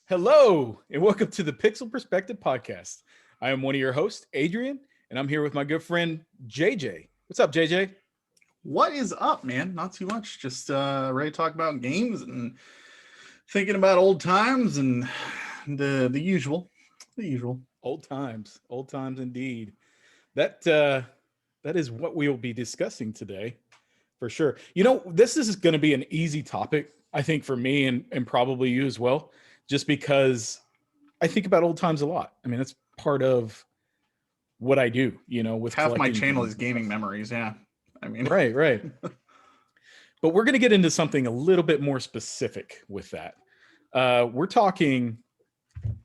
Hello, and welcome to the Pixel Perspective Podcast. I am one of your hosts, Adrian, and I'm here with my good friend, JJ. What's up, JJ? What is up, man? Not too much. Just ready to talk about games and thinking about old times and the usual. The usual. Old times indeed. That is what we will be discussing today, for sure. You know, this is going to be an easy topic, I think, for me and probably you as well, just because I think about old times a lot. I mean, that's part of what I do, you know, with half my collecting channel games is gaming memories. Yeah. I mean, right. But we're going to get into something a little bit more specific with that. We're talking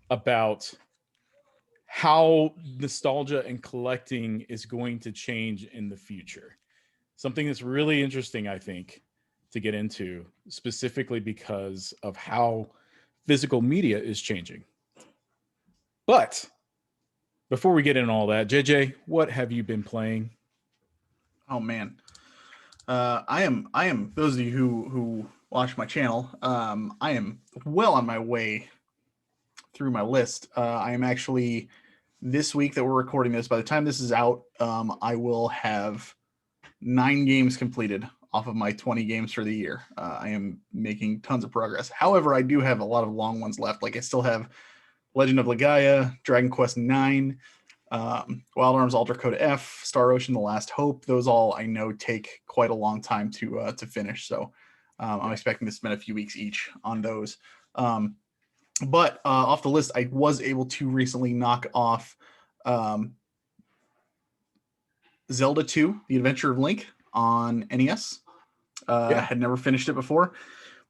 about how nostalgia and collecting is going to change in the future. Something that's really interesting, I think, to get into, specifically because of how physical media is changing. But before we get into all that, JJ, what have you been playing? Oh man, I am. Those of you who watch my channel, I am well on my way through my list. I am actually, this week that we're recording this, by the time this is out, I will have 9 games completed off of my 20 games for the year. I am making tons of progress. However, I do have a lot of long ones left. Like I still have Legend of Legaia, Dragon Quest IX, Wild Arms Alter Code F, Star Ocean: The Last Hope. Those all I know take quite a long time to finish. So I'm expecting to spend a few weeks each on those. But off the list, I was able to recently knock off Zelda 2, The Adventure of Link on NES. Had never finished it before.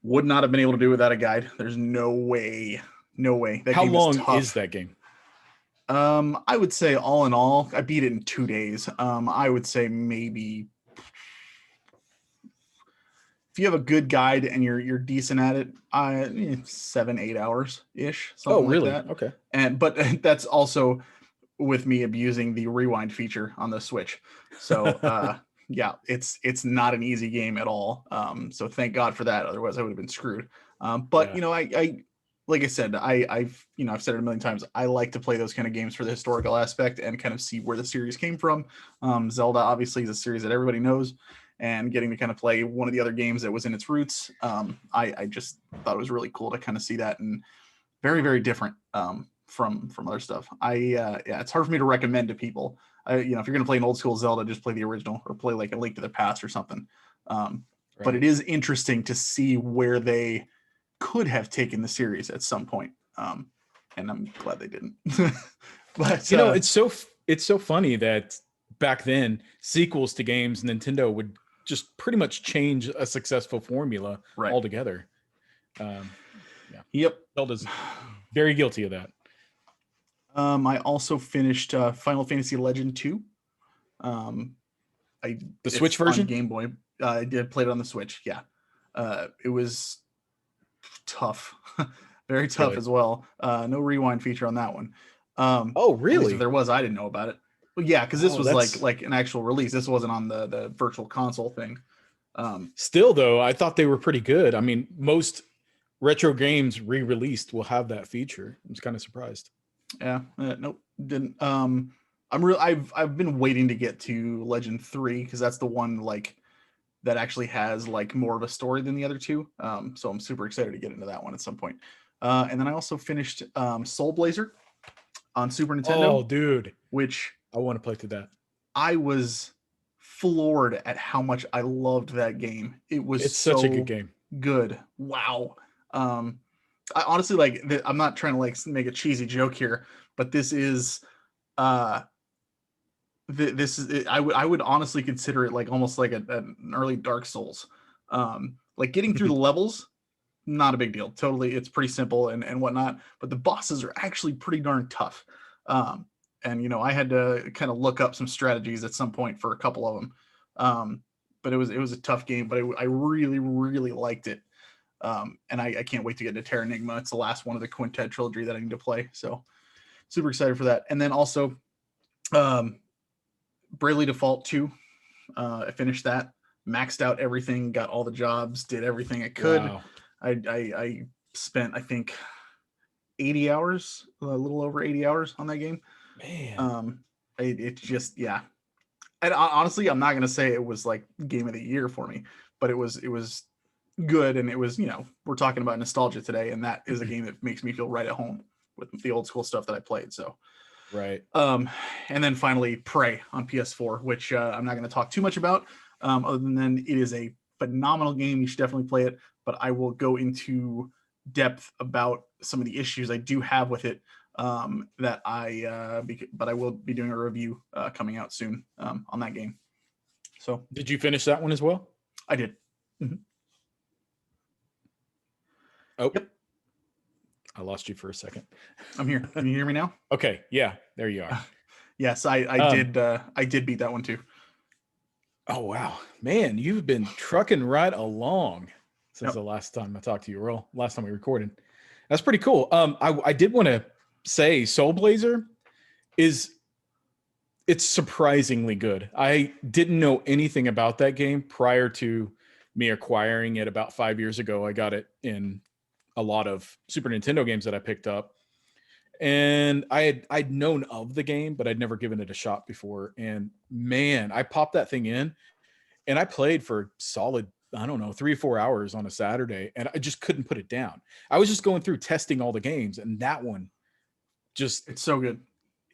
Would not have been able to do it without a guide. There's no way. That How game long tough. is that game? I would say all in all, I beat it in 2 days. I would say maybe if you have a good guide and you're decent at it, 7-8 hours ish. Oh, really? Like that. Okay. But that's also with me abusing the rewind feature on the Switch. So yeah, it's not an easy game at all. So thank God for that. Otherwise, I would have been screwed. But you know, I like I said, I've said it a million times. I like to play those kind of games for the historical aspect and kind of see where the series came from. Zelda obviously is a series that everybody knows, and getting to kind of play one of the other games that was in its roots, I just thought it was really cool to kind of see that, and very, very different from other stuff. It's hard for me to recommend to people. If you're going to play an old school Zelda, just play the original or play like a Link to the Past or something. But it is interesting to see where they could have taken the series at some point, and I'm glad they didn't. But it's so funny that back then sequels to games, Nintendo would just pretty much change a successful formula altogether. Yep, Zelda's very guilty of that. I also finished Final Fantasy Legend 2. The Switch version? On Game Boy. I did play it on the Switch. Yeah. It was tough. Very tough as well. No rewind feature on that one. Oh, really? If there was, I didn't know about it. Well, yeah, because this was like an actual release. This wasn't on the virtual console thing. Still, though, I thought they were pretty good. I mean, most retro games re-released will have that feature. I was kind of surprised. Yeah, nope, didn't. I've been waiting to get to Legend 3 because that's the one like that actually has like more of a story than the other two. So I'm super excited to get into that one at some point. And then I also finished Soul Blazer on Super Nintendo. Oh, dude, which I want to play through that. I was floored at how much I loved that game. It's such a good game. Good. Wow. I honestly like. I'm not trying to like make a cheesy joke here, but this is. This is. I would honestly consider it like almost like an early Dark Souls. Like getting through the levels, not a big deal. Totally, it's pretty simple and whatnot. But the bosses are actually pretty darn tough. And I had to kind of look up some strategies at some point for a couple of them. But it was a tough game. But I really, really liked it. And I can't wait to get into Terra Enigma. It's the last one of the Quintet trilogy that I need to play. So super excited for that. And then also Bravely Default 2. I finished that, maxed out everything, got all the jobs, did everything I could. Wow. I spent, I think, 80 hours, a little over 80 hours on that game. Man. It just, yeah. And honestly, I'm not going to say it was like game of the year for me, but it was good. And it was, we're talking about nostalgia today. And that is a game that makes me feel right at home with the old school stuff that I played. So, right. And then finally Prey on PS4, which I'm not going to talk too much about, other than it is a phenomenal game. You should definitely play it, but I will go into depth about some of the issues I do have with it. But I will be doing a review coming out soon on that game. So did you finish that one as well? I did. Mm-hmm. Oh, yep. I lost you for a second. I'm here. Can you hear me now? Okay. Yeah, there you are. Yes, I did beat that one too. Oh, wow, man, you've been trucking right along since the last time I talked to you, Earl. Last time we recorded. That's pretty cool. I did want to say Soul Blazer it's surprisingly good. I didn't know anything about that game prior to me acquiring it about 5 years ago. I got it in a lot of Super Nintendo games that I picked up. And I'd known of the game, but I'd never given it a shot before. And man, I popped that thing in and I played for solid, I don't know, 3 or 4 hours on a Saturday, and I just couldn't put it down. I was just going through testing all the games, and that one it's so good.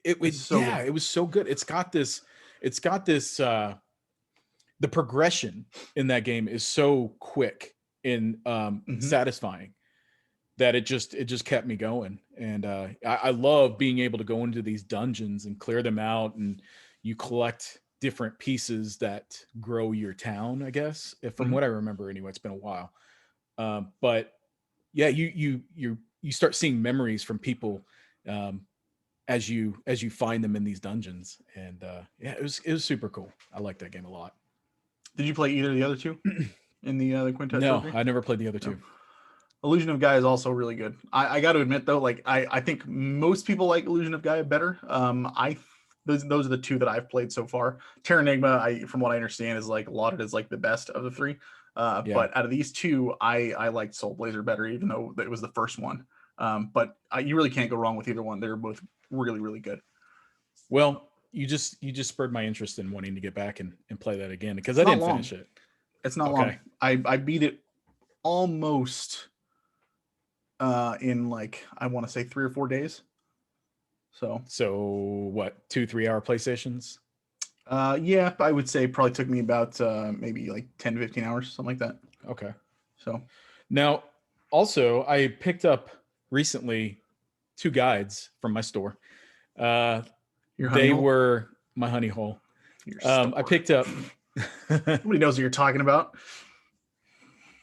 It was so good. It's got this, the progression in that game is so quick and satisfying that it just kept me going. And I love being able to go into these dungeons and clear them out, and you collect different pieces that grow your town, I guess, from what I remember anyway. It's been a while. But yeah, you start seeing memories from people as you find them in these dungeons. And yeah, it was super cool. I like that game a lot. Did you play either of the other two in the Quintet No, trilogy? I never played the other two. Illusion of Gaia is also really good. I got to admit though, like I think most people like Illusion of Gaia better. Those are the two that I've played so far. Terra Enigma, from what I understand, is like lauded as like the best of the three. But out of these two, I liked Soul Blazer better, even though it was the first one. But you really can't go wrong with either one. They're both really, really good. Well, you just spurred my interest in wanting to get back and play that again, because I didn't finish it. It's not long. I beat it almost in like, I want to say 3 or 4 days. So what, 2-3 hour PlayStations? Yeah, I would say probably took me about maybe like 10 to 15 hours, something like that. Okay. So now also I picked up recently 2 guides from my store. They were my honey hole. I picked up nobody knows what you're talking about.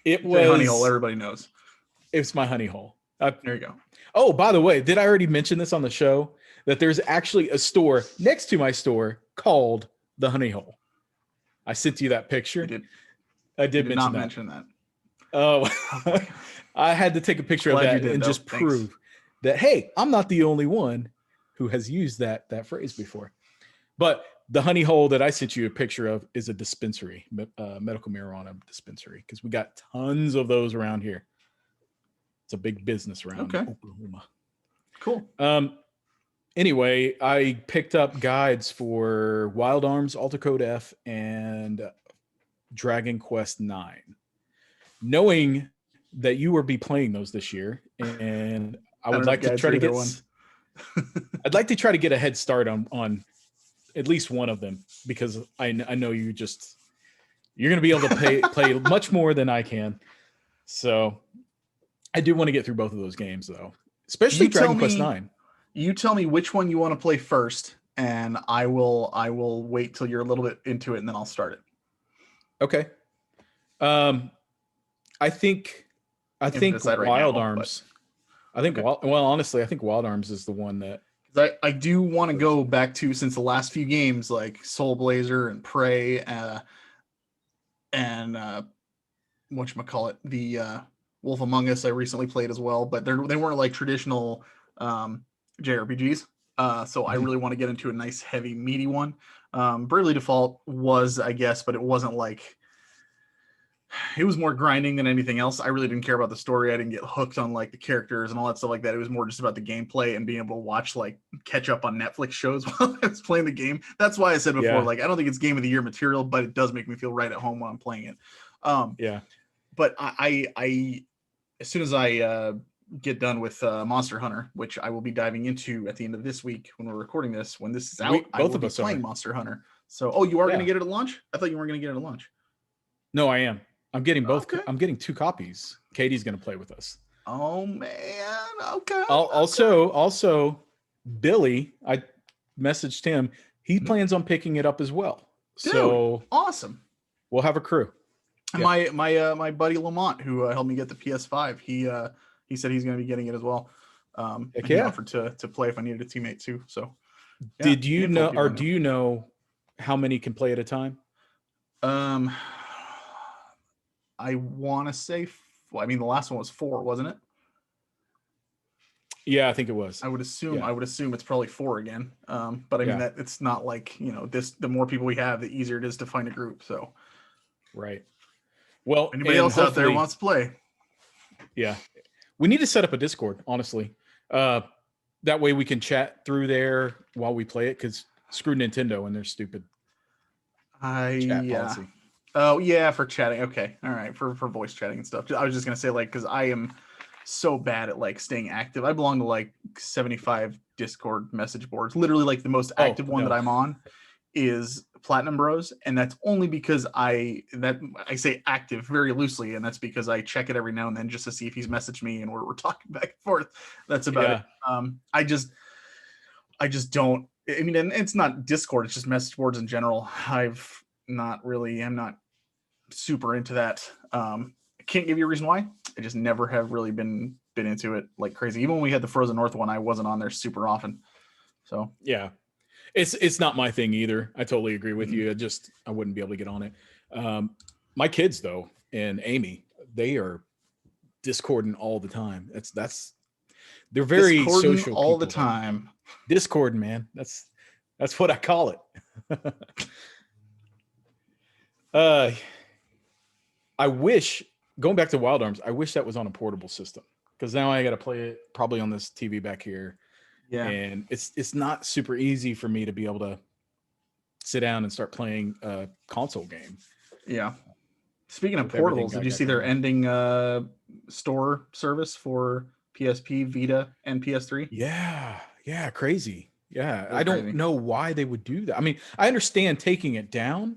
It was honey hole, everybody knows. It's my honey hole. There you go. Oh, by the way, did I already mention this on the show? That there's actually a store next to my store called the Honey Hole. I sent you that picture. I did mention that. Oh, I had to take a picture of that and just prove that, hey, I'm not the only one who has used that phrase before. But the Honey Hole that I sent you a picture of is a dispensary, medical marijuana dispensary, because we got tons of those around here. It's a big business around Oklahoma. Cool. Anyway, I picked up guides for Wild Arms, Alta Code F, and Dragon Quest IX, knowing that you will be playing those this year, and I would like to try to get one. I'd like to try to get a head start on at least one of them, because I know you're going to be able to play much more than I can. So I do want to get through both of those games, though, especially Dragon Quest IX. You tell me which one you want to play first, and I will wait till you're a little bit into it, and then I'll start it. Okay. I think Wild Arms. Honestly, I think Wild Arms is the one that I do want to go back to, since the last few games like Soul Blazer and Prey and whatchamacallit, Wolf Among Us I recently played as well, but they weren't like traditional JRPGs. So I really want to get into a nice, heavy, meaty one. Bravely Default was, I guess, but it wasn't like, it was more grinding than anything else. I really didn't care about the story. I didn't get hooked on like the characters and all that stuff like that. It was more just about the gameplay and being able to watch, like, catch up on Netflix shows while I was playing the game. That's why I said before, Yeah. like, I don't think it's game of the year material, but it does make me feel right at home while I'm playing it. Yeah. But I as soon as I get done with Monster Hunter, which I will be diving into at the end of this week when we're recording this, when this is out, I Both will of be us playing are. Monster Hunter. So, oh, you are going Yeah. to get it at launch? I thought you weren't going to get it at launch. No, I am. I'm getting both. Okay. I'm getting 2 copies. Katie's going to play with us. Oh man. Okay. Also, Billy, I messaged him. He plans on picking it up as well. Dude, So awesome. we'll have a crew. And my buddy Lamont, who helped me get the PS5, he said he's going to be getting it as well. And he offered to play if I needed a teammate too. So, yeah, did you know, or do you know how many can play at a time? I want to say, well, I mean, the last one was 4, wasn't it? Yeah, I think it was. I would assume it's probably 4 again. But I mean that it's not like, the more people we have, the easier it is to find a group. So, right. Well, anybody else out there wants to play? Yeah, we need to set up a Discord, honestly. That way we can chat through there while we play it. Because screw Nintendo and their stupid chat policy. Oh yeah, for chatting. Okay, all right, for voice chatting and stuff. I was just gonna say, like, because I am so bad at like staying active. I belong to like 75 Discord message boards. Literally, like the most active one that I'm on is Platinum Bros, and that's only because I say active very loosely, and that's because I check it every now and then just to see if he's messaged me and we're talking back and forth. That's about it. I just don't. I mean, and it's not Discord; it's just message boards in general. I'm not super into that. I can't give you a reason why. I just never have really been into it like crazy. Even when we had the Frozen North one, I wasn't on there super often. So yeah, it's not my thing either. I totally agree with you. I wouldn't be able to get on it. My kids though, and Amy, they are Discording all the time. They're very Discording social all the people, time. Discord, man. That's what I call it. I wish, going back to Wild Arms, I wish that was on a portable system, because now I got to play it probably on this TV back here. Yeah, and it's not super easy for me to be able to sit down and start playing a console game. Yeah. Speaking of portables, did you see their ending store service for PSP, Vita, and PS3? Yeah, crazy. Yeah, I don't know why they would do that. I mean, I understand taking it down,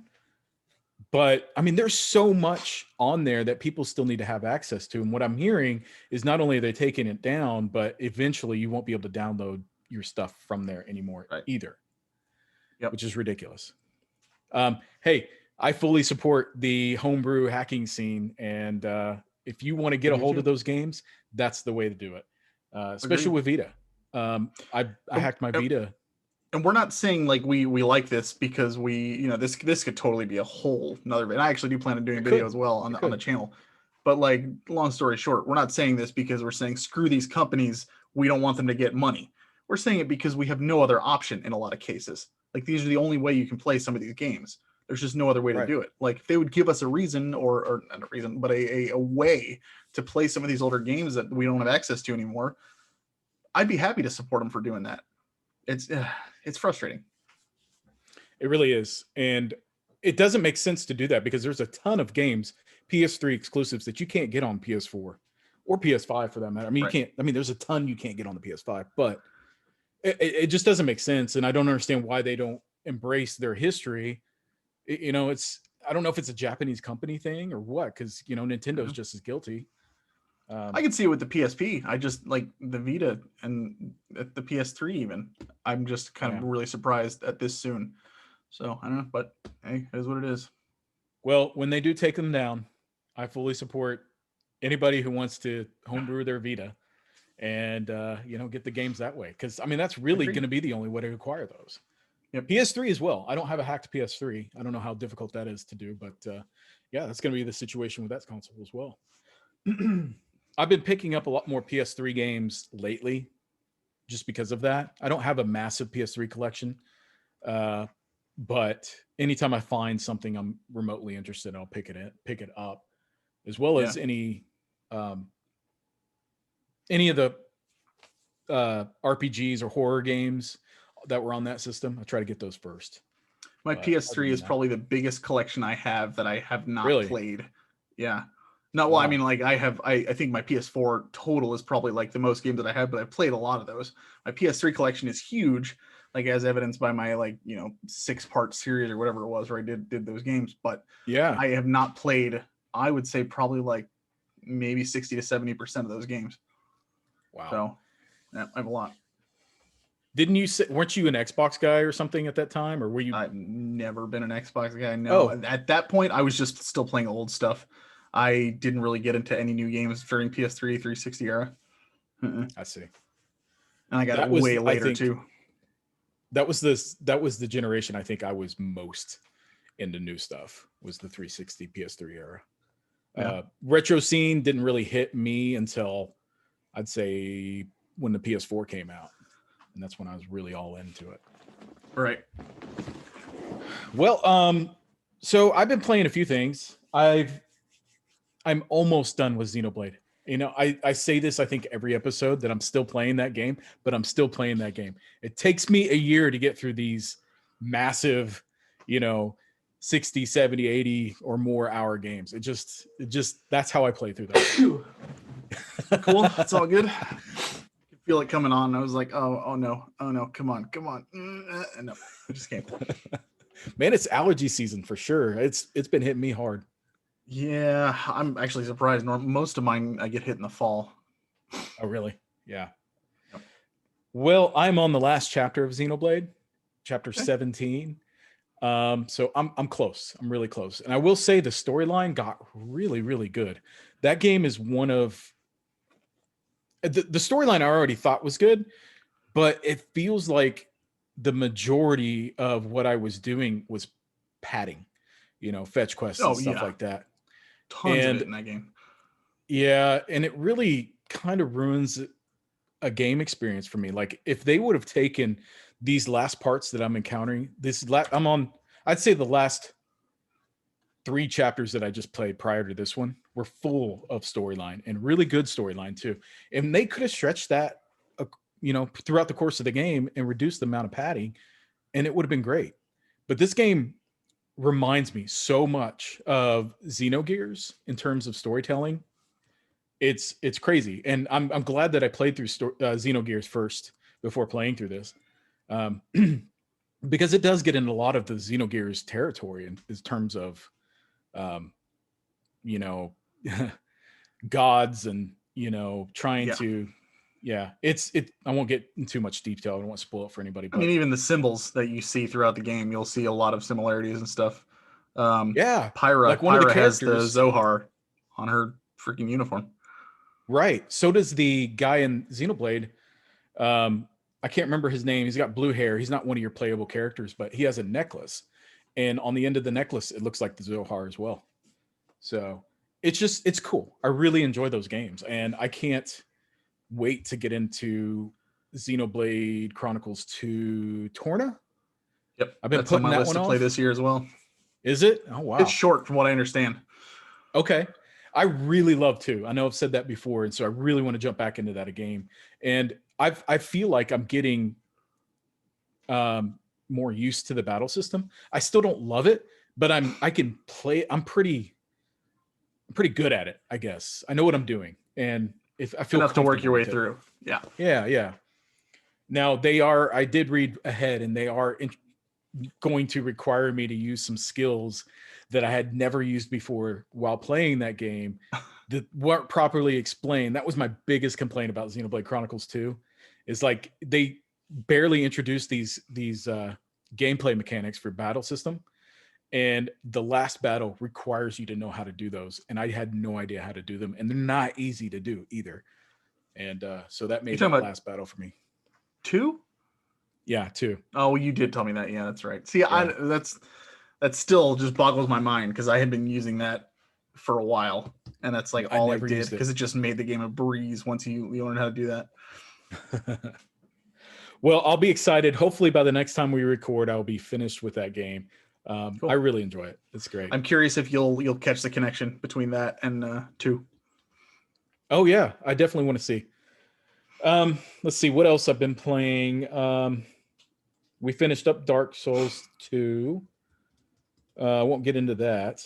but I mean, there's so much on there that people still need to have access to. And what I'm hearing is not only are they taking it down, but eventually you won't be able to download your stuff from there anymore either. Yep. Which is ridiculous. Hey, I fully support the homebrew hacking scene. And if you want to get a hold of those games, that's the way to do it. Especially with Vita. I hacked my Vita. And we're not saying like we like this because this could totally be a whole another. And I actually do plan on doing a video as well on the channel. But like, long story short, we're not saying this because we're saying screw these companies. We don't want them to get money. We're saying it because we have no other option in a lot of cases. Like, these are the only way you can play some of these games. There's just no other way to do it. Like, if they would give us a reason or not a reason, but a way to play some of these older games that we don't have access to anymore, I'd be happy to support them for doing that. It's frustrating. It really is. And it doesn't make sense to do that because there's a ton of games, PS3 exclusives, that you can't get on PS4 or PS5 for that matter. I mean, there's a ton you can't get on the PS5, but it just doesn't make sense. And I don't understand why they don't embrace their history. I don't know if it's a Japanese company thing or what, because Nintendo's just as guilty. I can see it with the PSP. I just like the Vita and the PS3 even. I'm just kind of really surprised at this soon. So I don't know, but hey, it is what it is. Well, when they do take them down, I fully support anybody who wants to homebrew their Vita and get the games that way. Because I mean, that's really going to be the only way to acquire those. Yep. PS3 as well. I don't have a hacked PS3. I don't know how difficult that is to do, but that's going to be the situation with that console as well. I've been picking up a lot more PS3 games lately just because of that. I don't have a massive PS3 collection, uh, but anytime I find something I'm remotely interested in, I'll pick it up, as well Yeah. as any of the RPGs or horror games that were on that system. I try to get those first. My But other PS3 than is that, probably the biggest collection I have that I have not really, played. Yeah. No, well, I wow, mean, like I think my PS4 total is probably like the most games that I have, but I've played a lot of those. My PS3 collection is huge, like as evidenced by my like, 6-part series or whatever it was where I did those games. But yeah, I have not played, I would say probably like maybe 60 to 70% of those games. wow. So yeah, I have a lot. Didn't you say, weren't you an Xbox guy or something at that time, or were you? I've never been an Xbox guy. No, Oh, at that point, I was just still playing old stuff. I didn't really get into any new games during PS3, 360 era. Uh-uh. I see. And I got it That was, way I later think, too. that was the generation I think I was most into new stuff, was the 360 PS3 era. Yeah. Retro scene didn't really hit me until I'd say when the PS4 came out, and that's when I was really all into it. Right. Well, so I've been playing a few things. I'm almost done with Xenoblade. I say this, I think, every episode that I'm still playing that game, but I'm still playing that game. It takes me a year to get through these massive, you know, 60, 70, 80 or more hour games. It just that's how I play through them. Cool. It's all good. I could feel it coming on. I was like, oh no, come on. No, I just can't. Man, it's allergy season for sure. It's been hitting me hard. Yeah, I'm actually surprised. Most of mine I get hit in the fall. Oh, really? Yeah. Yep. Well, I'm on the last chapter of Xenoblade, chapter Okay. 17. So I'm close. I'm really close. And I will say the storyline got really, really good. That game is one of the storyline I already thought was good, but it feels like the majority of what I was doing was padding, fetch quests and Oh stuff yeah, like that. tons of it And in that game. yeah, and it really kind of ruins a game experience for me. Like if they would have taken these last parts that I'm encountering, I'm on, I'd say the last 3 chapters that I just played prior to this one were full of storyline and really good storyline too. And they could have stretched that, throughout the course of the game and reduced the amount of padding, and it would have been great. But this game reminds me so much of Xenogears in terms of storytelling. It's crazy, and I'm glad that I played through Xenogears first before playing through this, um, because it does get into a lot of the Xenogears territory in terms of, um, you know, gods and trying Yeah. to, yeah, it. I won't get into too much detail. I don't want to spoil it for anybody, I mean, but even the symbols that you see throughout the game, you'll see a lot of similarities and stuff. yeah, Pyra, like one of the has the characters, Zohar on her freaking uniform. right? So does the guy in Xenoblade. Um, I can't remember his name. He's got blue hair. He's not one of your playable characters, but he has a necklace, and on the end of the necklace, it looks like the Zohar as well. So it's cool. I really enjoy those games, and I can't wait to get into Xenoblade Chronicles 2 Torna. Yep, I've been that's on putting my that list one to play off. this year as well. Is it? Oh It's wow. short from what I understand. Okay. I really love to. I know I've said that before, and so I really want to jump back into that game. And I feel like I'm getting more used to the battle system. I still don't love it, but I can play. I'm pretty good at it, I guess. I know what I'm doing, and if I feel Enough to work your comfortable way with it. through. Yeah. Yeah, yeah. Now I did read ahead, and they are going to require me to use some skills that I had never used before while playing that game that weren't properly explained. That was my biggest complaint about Xenoblade Chronicles 2, is like they barely introduced these gameplay mechanics for battle system, and the last battle requires you to know how to do those, and I had no idea how to do them, and they're not easy to do either. And so that You're made talking that about last battle for me. 2? Yeah, too. Oh, you did tell me that. Yeah, that's right. See, Yeah. that still just boggles my mind because I had been using that for a while, and that's like I all I never did used it. because it just made the game a breeze once you learn how to do that. Well, I'll be excited. Hopefully, by the next time we record, I'll be finished with that game. I Cool. really enjoy it. It's great. I'm curious if you'll catch the connection between that and 2. Oh yeah, I definitely want to see. Let's see what else I've been playing. We finished up Dark Souls 2. I won't get into that.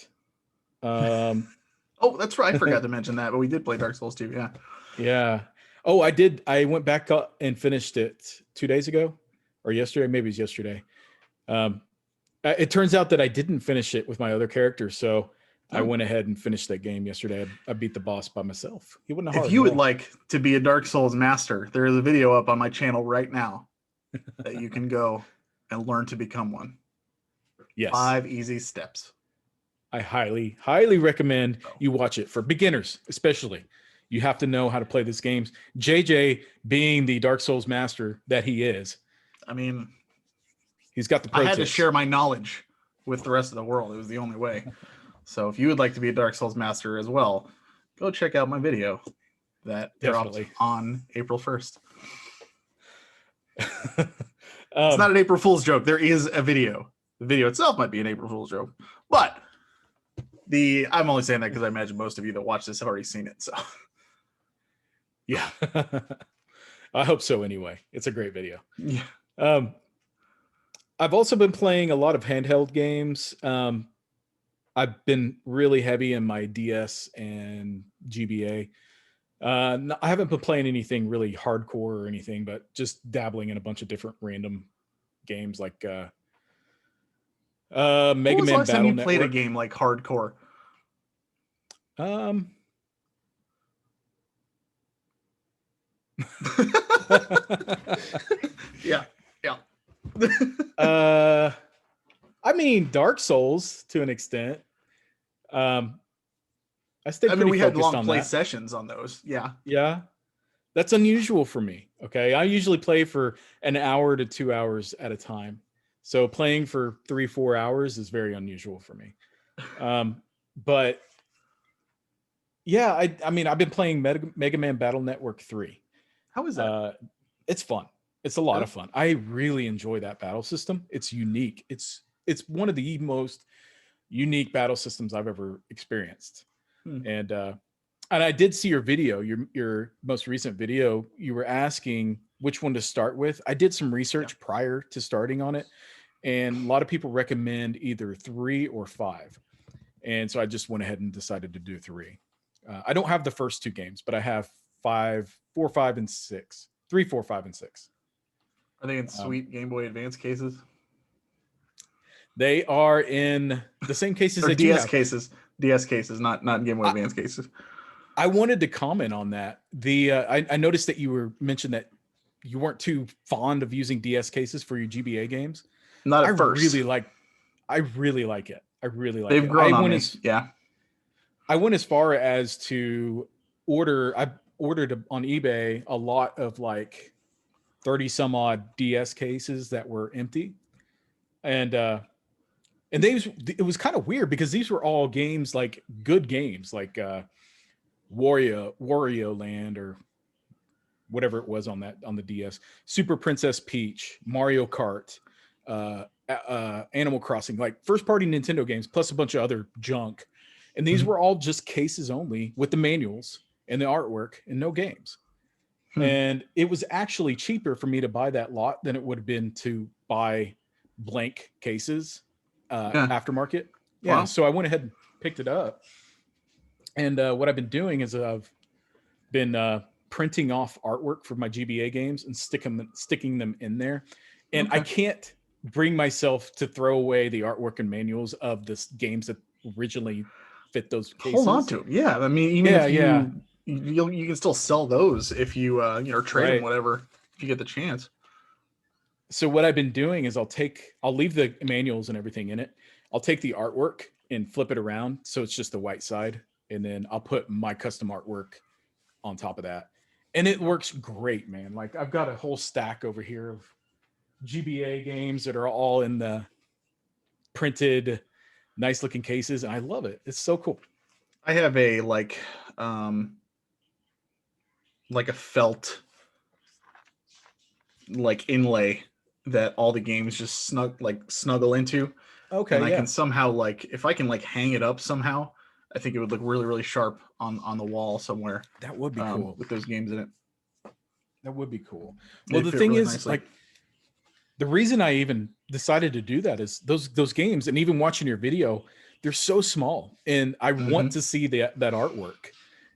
Oh, that's right. I forgot to mention that, but we did play Dark Souls 2. Yeah. Yeah. Oh, I did. I went back up and finished it 2 days ago or yesterday. Maybe it was yesterday. Um, it turns out that I didn't finish it with my other character. So I went ahead and finished that game yesterday. I beat the boss by myself. He wasn't hard If you at would all. like to be a Dark Souls master, there is a video up on my channel right now that you can go and learn to become one. Yes. 5 easy steps. I highly, highly recommend Oh. you watch it for beginners, especially. You have to know how to play these games. JJ, being the Dark Souls master that he is, I mean, he's got the pro I had tips. to share my knowledge with the rest of the world. It was the only way. So if you would like to be a Dark Souls master as well, go check out my video that dropped on April 1st. It's not an April Fool's joke. There is a video. The video itself might be an April Fool's joke, but I'm only saying that because I imagine most of you that watch this have already seen it. So yeah, I hope so. Anyway, it's a great video. Yeah. I've also been playing a lot of handheld games. I've been really heavy in my DS and GBA. I haven't been playing anything really hardcore or anything, but just dabbling in a bunch of different random games like Mega When was the Man last time Battle you played a Network. game like hardcore? Yeah. I mean, Dark Souls to an extent. I stayed pretty we had focused long on play that. sessions on those. Yeah. Yeah, that's unusual for me. Okay, I usually play for an hour to 2 hours at a time. So playing for 3-4 hours is very unusual for me. But yeah, I mean, I've been playing Mega Man Battle Network 3. How is that? It's fun. It's a lot of fun. I really enjoy that battle system. It's unique. It's one of the most unique battle systems I've ever experienced. And I did see your video, your most recent video. You were asking which one to start with. I did some research prior to starting on it, and a lot of people recommend either 3 or 5. And so I just went ahead and decided to do 3. I don't have the first 2 games, but I have 4, 5, and 6. 3, 4, 5, and 6. Are they in sweet Game Boy Advance cases? They are in the same cases or that DS you have. cases. DS cases, not Game Boy Advance cases. I wanted to comment on that. I noticed that you mentioned that you weren't too fond of using DS cases for your GBA games. Not at first. I really like it. I really like it. They've grown on me. Yeah. I went as far as to order. I ordered on eBay a lot of like 30 some odd DS cases that were empty, and it was kind of weird because these were all games, like good games, like Wario Land or whatever it was on the DS, Super Princess Peach, Mario Kart, Animal Crossing, like first party Nintendo games, plus a bunch of other junk. And these were all just cases only with the manuals and the artwork and no games. And it was actually cheaper for me to buy that lot than it would have been to buy blank cases aftermarket. Yeah. Wow. So I went ahead and picked it up. And what I've been doing is I've been printing off artwork for my GBA games and sticking them in there. And I can't bring myself to throw away the artwork and manuals of the games that originally fit those cases. Hold on to them. Yeah. I mean, even if you can still sell those if you trade them, whatever, if you get the chance. So what I've been doing is I'll leave the manuals and everything in it. I'll take the artwork and flip it around so it's just the white side, and then I'll put my custom artwork on top of that. And it works great, man. Like I've got a whole stack over here of GBA games that are all in the printed, nice looking cases, and I love it. It's so cool. I have a like a felt like inlay that all the games just snuggle into, and Okay, I can yeah, somehow like if I can like hang it up somehow, I think it would look really really sharp on the wall somewhere that would be cool. with those games in it. That would be cool. Well, They the fit thing really is, nicely. like, the reason I even decided to do that is those games, and even watching your video, they're so small, and I want Hmm. to see that artwork.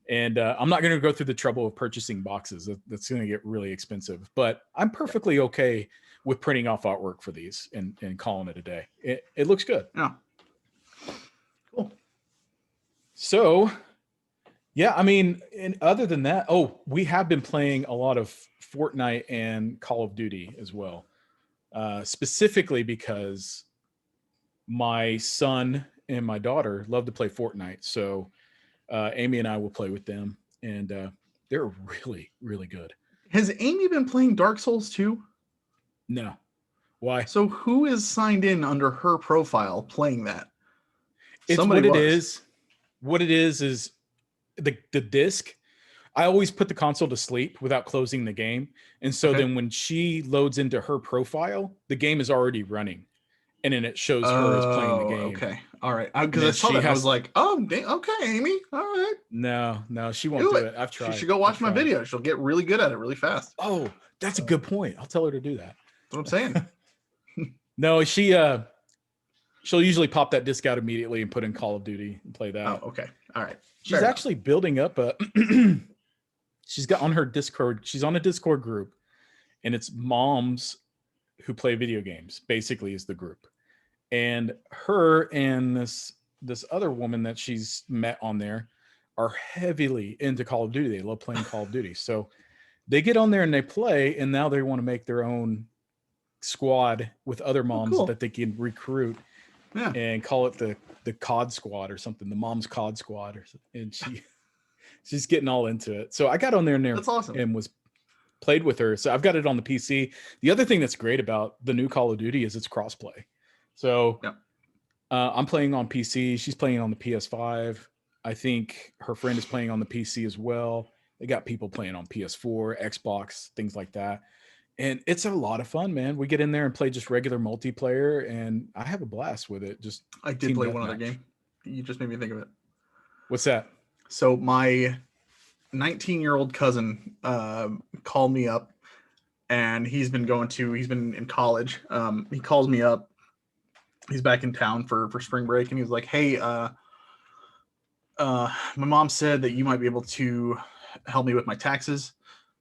And I'm not going to go through the trouble of purchasing boxes. That's going to get really expensive. But I'm Yeah. perfectly okay with printing off artwork for these and calling it a day. It looks good. Yeah. Cool. So yeah, I mean, and other than that, oh, we have been playing a lot of Fortnite and Call of Duty as well. Specifically because my son and my daughter love to play Fortnite. So Amy and I will play with them, and they're really, really good. Has Amy been playing Dark Souls too? No, why? So who is signed in under her profile playing that? It's Somebody what it was. is. What it is the disc. I always put the console to sleep without closing the game, and so Okay. then when she loads into her profile, the game is already running, and then it shows her as playing the Oh, game, okay. All right. and Because I then saw she that and I was has like, oh, okay, Amy. All right. no, she won't Do do it. it. I've She should tried. go I've watch my tried. video. She'll get really good at it really fast. Oh, that's a That's good point. I'll tell her to do that. what I'm saying. No, she'll usually pop that disc out immediately and put in Call of Duty and play Oh, that. okay. All right. She's Fair enough. actually building up a she's got on her Discord, she's on a Discord group, and it's moms who play video games, basically is the group. And her and this other woman that she's met on there are heavily into Call of Duty. They love playing Call of Duty. So they get on there and they play, and now they want to make their own squad with other Oh, moms cool. that they can recruit Yeah. and call it the COD squad or something, the mom's COD squad or something. And she's getting all into it. So I got on there That's awesome. and was played with her. So I've got it on the PC. The other thing that's great about the new Call of Duty is it's crossplay. So Yeah. I'm playing on PC. She's playing on the PS5. I think her friend is playing on the PC as well. They got people playing on PS4, Xbox, things like that. And it's a lot of fun, man. We get in there and play just regular multiplayer, and I have a blast with it. Just I did team play one other deathmatch. game. You just made me think of it. What's that? So my 19-year-old cousin called me up, and he's been in college. He calls me up. He's back in town for spring break, and he was like, "Hey, my mom said that you might be able to help me with my taxes."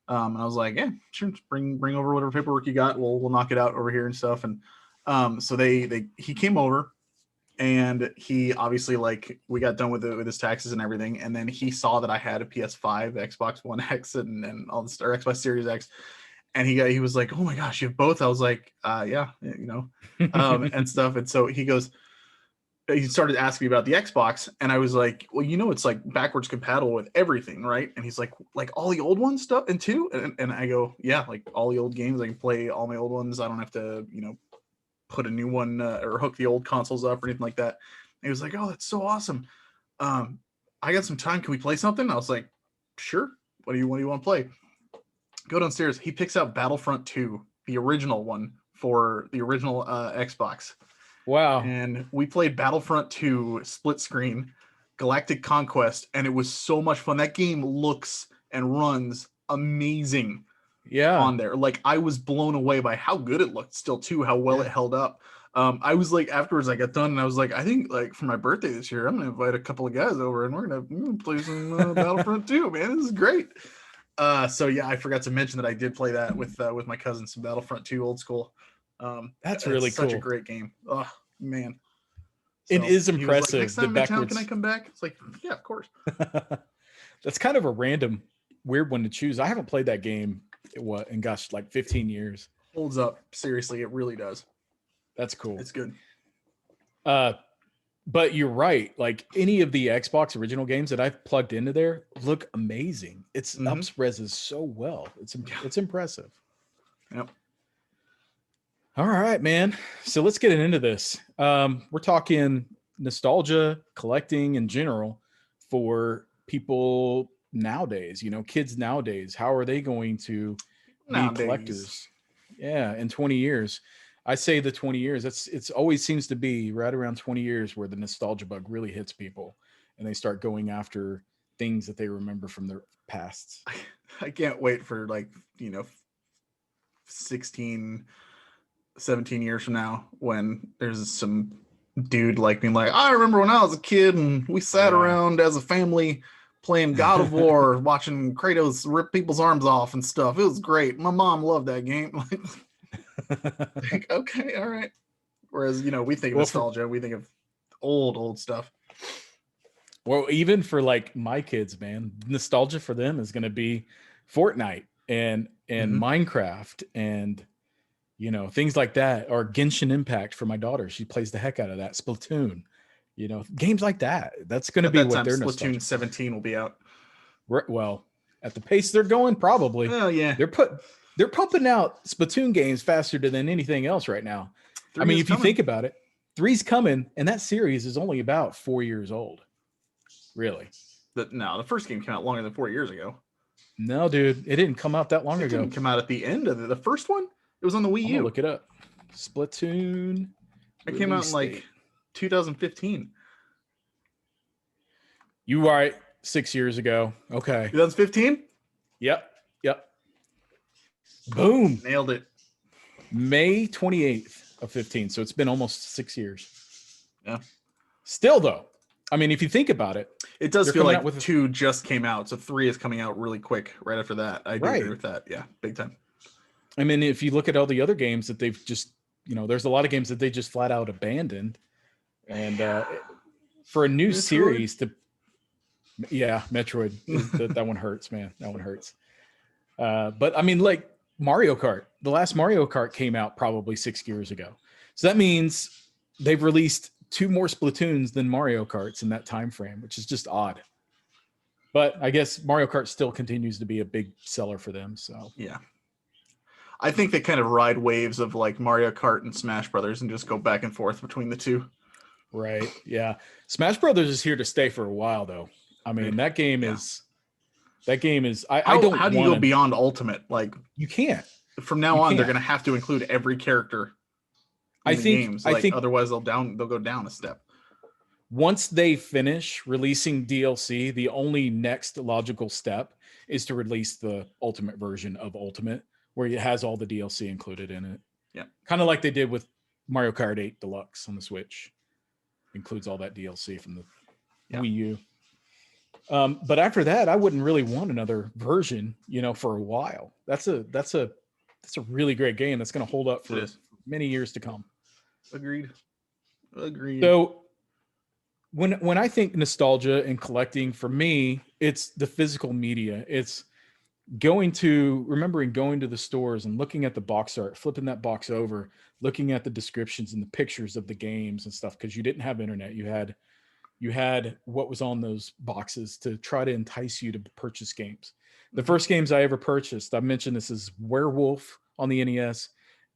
And I was like, "Yeah, sure. Just bring over whatever paperwork you got. We'll knock it out over here and stuff." And so he came over, and he obviously like we got done with his taxes and everything, and then he saw that I had a PS5, Xbox One X, and all this, or Xbox Series X, and he was like, "Oh my gosh, you have both?" I was like, "Yeah, and stuff." And so he started asking me about the Xbox, and I was like, "Well, it's like backwards compatible with everything, right?" And he's like all the old ones stuff and too, and I go, "Yeah, like all the old games, I can play all my old ones. I don't have to, put a new one or hook the old consoles up or anything like that." And he was like, "Oh, that's so awesome. Um, I got some time. Can we play something?" I was like, "Sure. What do you want to play?" Go downstairs. He picks out Battlefront 2, the original one for the original Xbox, Wow. and we played Battlefront 2 split screen, Galactic Conquest, and it was so much fun. That game looks and runs amazing Yeah. on there. Like I was blown away by how good it looked still too, how well it Yeah. held up. I was like afterwards I got done and I was like, I think like for my birthday this year, I'm gonna invite a couple of guys over and we're gonna play some Battlefront 2, man. This is great. So yeah, I forgot to mention that I did play that with my cousins, some Battlefront 2 old school. That's It's really such a cool. great game. Oh man. It So is he was like, next impressive time the I'm in town, can I backwards. come back? It's like, yeah, of course. That's kind of a random, weird one to choose. I haven't played that game, in gosh, like 15 years. Holds up. Seriously, it really does. That's cool. It's good. Uh, but you're right. Like any of the Xbox original games that I've plugged into there look amazing. It's Mm-hmm. ups reses so well. Yeah. It's impressive. Yep. All right, man. So let's get into this. We're talking nostalgia, collecting in general. for people nowadays, kids nowadays. How are they going to be Nowadays. collectors? Yeah, in 20 years. I say the 20 years. It's always seems to be right around 20 years where the nostalgia bug really hits people and they start going after things that they remember from their pasts. I can't wait for 16, 17 years from now when there's some dude being like, I remember when I was a kid and we sat around as a family playing God of War, watching Kratos rip people's arms off and stuff. It was great. My mom loved that game. Okay, all right. Whereas, we think of nostalgia, we think of old stuff. Well, even for my kids, man, nostalgia for them is going to be Fortnite and Minecraft and things like that, or Genshin Impact for my daughter. She plays the heck out of that. Splatoon, games like that. That's going to be what their nostalgia. Splatoon 17 will be out. Well, at the pace they're going, probably. Oh yeah, they're pumping out Splatoon games faster than anything else right now. I mean, if you think about it, 3's coming, and that series is only about 4 years old. Really? The first game came out longer than 4 years ago. No, dude, it didn't come out that long ago. It didn't come out at the end of the first one. It was on the Wii U. Look it up. Splatoon. It came out in 2015. You are right. 6 years ago. Okay. 2015? Yep. Boom. Nailed it. May 28th of 15. So it's been almost 6 years. Yeah. Still, though, I mean, if you think about it, it does feel like 2 just came out. So 3 is coming out really quick right after that. I do agree with that. Yeah, big time. I mean, if you look at all the other games that they've just, there's a lot of games that they just flat out abandoned. And for a new series Metroid, that one hurts, man. That one hurts. But I mean, Mario Kart, the last Mario Kart came out probably 6 years ago. So that means they've released 2 more Splatoons than Mario Karts in that time frame, which is just odd. But I guess Mario Kart still continues to be a big seller for them. So yeah. I think they kind of ride waves of Mario Kart and Smash Brothers and just go back and forth between the 2. Right. Yeah. Smash Brothers is here to stay for a while, though. I mean, that game is. I don't. How do you go beyond Ultimate? You can't. From now on, they're going to have to include every character. I think. Otherwise they'll go down a step. Once they finish releasing DLC, the only next logical step is to release the Ultimate version of Ultimate, where it has all the DLC included in it. Yeah. Kind of like they did with Mario Kart 8 Deluxe on the Switch. Includes all that DLC from the Wii U. But after that, I wouldn't really want another version, for a while. That's a really great game that's going to hold up for many years to come. Agreed. So when I think nostalgia and collecting, for me, it's the physical media. It's remembering going to the stores and looking at the box art, flipping that box over, looking at the descriptions and the pictures of the games and stuff, because you didn't have internet. You had what was on those boxes to try to entice you to purchase games. The first games I ever purchased, I mentioned this, is Werewolf on the NES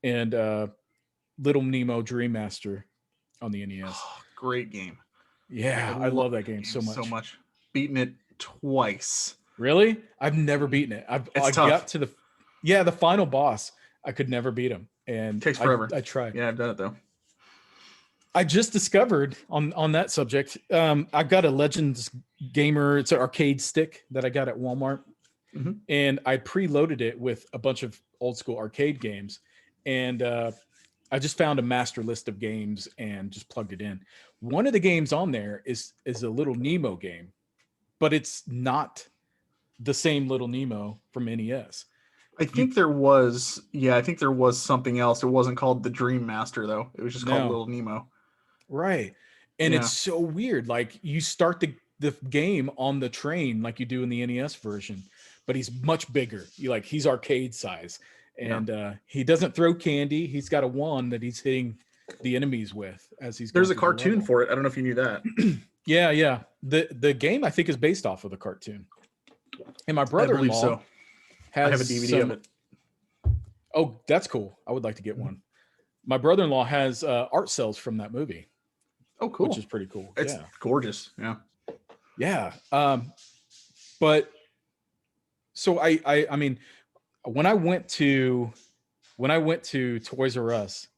and Little Nemo Dream Master on the NES. Oh, great game. Yeah, I love that game so much. Beaten it twice. Really? I've never beaten it. I got to the final boss. I could never beat him. And takes forever. I tried. Yeah, I've done it though. I just discovered on that subject. I've got a Legends Gamer. It's an arcade stick that I got at Walmart. Mm-hmm. And I preloaded it with a bunch of old school arcade games. And I just found a master list of games and just plugged it in. One of the games on there is a Little Nemo game, but it's not the same Little Nemo from NES. I think there was something else. It wasn't called the Dream Master though. It was just called Little Nemo. Right. And it's so weird. You start the game on the train like you do in the NES version, but he's much bigger. He's arcade size. And he doesn't throw candy. He's got a wand that he's hitting the enemies with as he's. There's a cartoon for it. I don't know if you knew that. Yeah. The game I think is based off of the cartoon. And my brother-in-law I have a DVD of it. Oh, that's cool. I would like to get one. My brother-in-law has art cells from that movie. Oh, cool. Which is pretty cool. It's gorgeous. Yeah. Yeah. But so I mean, when I went to Toys R Us,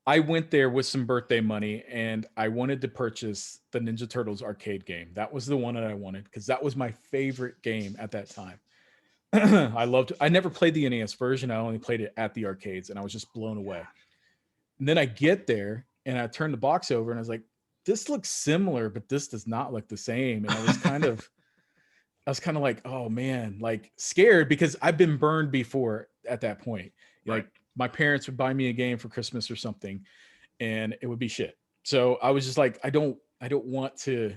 I went there with some birthday money and I wanted to purchase the Ninja Turtles arcade game. That was the one that I wanted because that was my favorite game at that time. I never played the NES version. I only played it at the arcades and I was just blown away. And then I get there and I turn the box over and I was like, this looks similar, but this does not look the same. And I was kind of like, oh man, like scared because I've been burned before at that point. Right. Like my parents would buy me a game for Christmas or something and it would be shit. So I was just like, I don't want to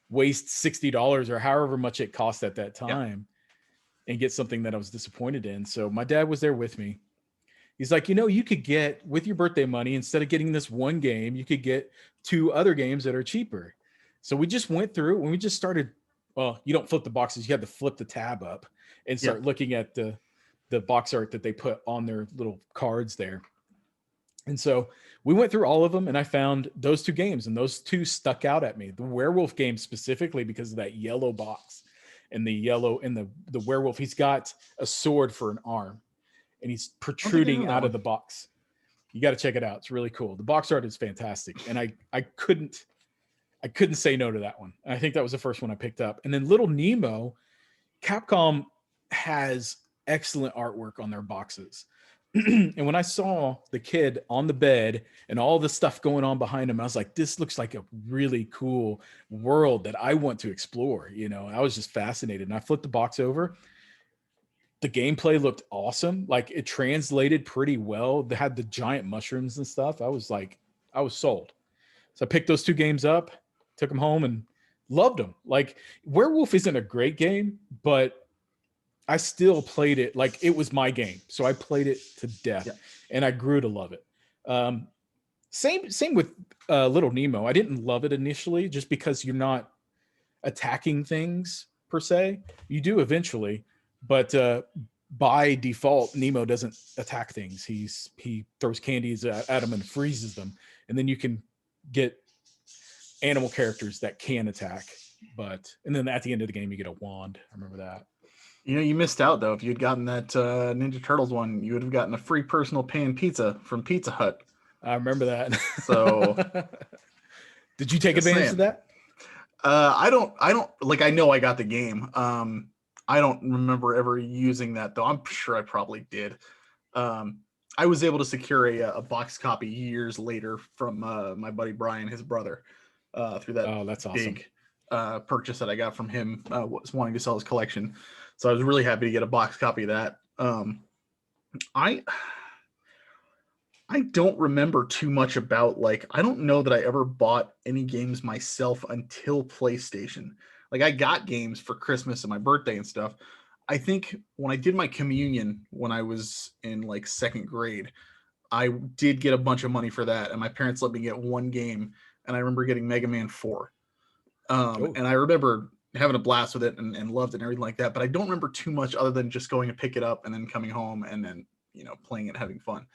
waste $60 or however much it cost at that Yeah. time and get something that I was disappointed in. So my dad was there with me. He's like, you could get with your birthday money, instead of getting this one game, you could get two other games that are cheaper. So we just went through when we just started. Well, you don't flip the boxes, you have to flip the tab up and Yeah. start looking at the box art that they put on their little cards there. And so we went through all of them and I found those two games and those two stuck out at me. The werewolf game specifically because of that yellow box and the werewolf, he's got a sword for an arm and he's I don't think I know protruding that out of one. the box. You got to check it out. It's really cool. The box art is fantastic. And I couldn't say no to that one. I think that was the first one I picked up. And then Little Nemo, Capcom has excellent artwork on their boxes. And when I saw the kid on the bed and all the stuff going on behind him, I was like, this looks like a really cool world that I want to explore. I was just fascinated. And I flipped the box over. The gameplay looked awesome. Like it translated pretty well. They had the giant mushrooms and stuff. I was like, I was sold. So I picked those two games up, took them home, and loved them. Like Werewolf isn't a great game, but I still played it like it was my game. So I played it to death, Yeah. and I grew to love it. Um, same with Little Nemo. I didn't love it initially, just because you're not attacking things per se. You do eventually, but by default, Nemo doesn't attack things. He throws candies at them and freezes them, and then you can get animal characters that can attack. And then at the end of the game, you get a wand. I remember that. You missed out though. If you'd gotten that Ninja Turtles one, you would have gotten a free personal pan pizza from Pizza Hut. I remember So that. Did you take just advantage of saying. that? I don't like. I know I got the game. I don't remember ever using that though. I'm sure I probably did. Um, I was able to secure a box copy years later from my buddy Brian, his brother, through that Oh, that's awesome. big purchase that I got from him, was wanting to sell his collection. So I was really happy to get a box copy of that. I I don't remember too much about, like, I don't know that I ever bought any games myself until PlayStation. Like I got games for Christmas and my birthday and stuff. I think when I did my communion when I was in like second grade, I did get a bunch of money for that, and my parents let me get one game, and I remember getting Mega Man 4. Oh, And I remember having a blast with it and loved it and everything like that. But I don't remember too much other than just going to pick it up and then coming home and then, playing it, having fun.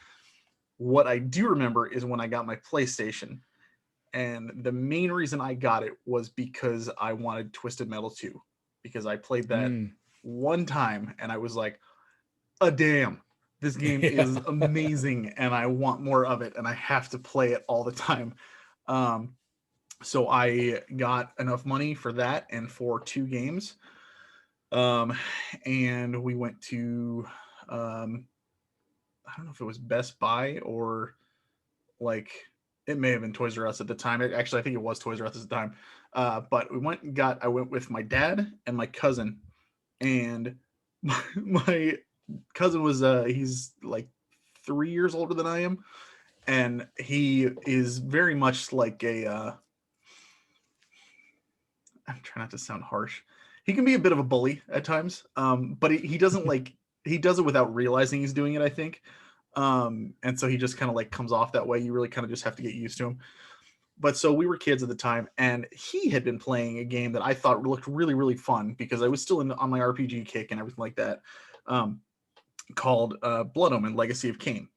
What I do remember is when I got my PlayStation. And the main reason I got it was because I wanted Twisted Metal 2. Because I played that mm. one time and I was like, damn, this game Yeah. is amazing and I want more of it and I have to play it all the time. Um, so I got enough money for that and for two games. Um, and we went to, I don't know if it was Best Buy or like it may have been Toys R Us at the time. Actually, I think it was Toys R Us at the time. But I went with my dad and my cousin, and my cousin was, he's like 3 years older than I am, and he is very much like I'm trying not to sound harsh. He can be a bit of a bully at times, but he doesn't like, he does it without realizing he's doing it, I think. And so he just kind of like comes off that way. You really kind of just have to get used to him. But so we were kids at the time, and he had been playing a game that I thought looked really, really fun because I was still on my RPG kick and everything like that, called Blood Omen: Legacy of Kain.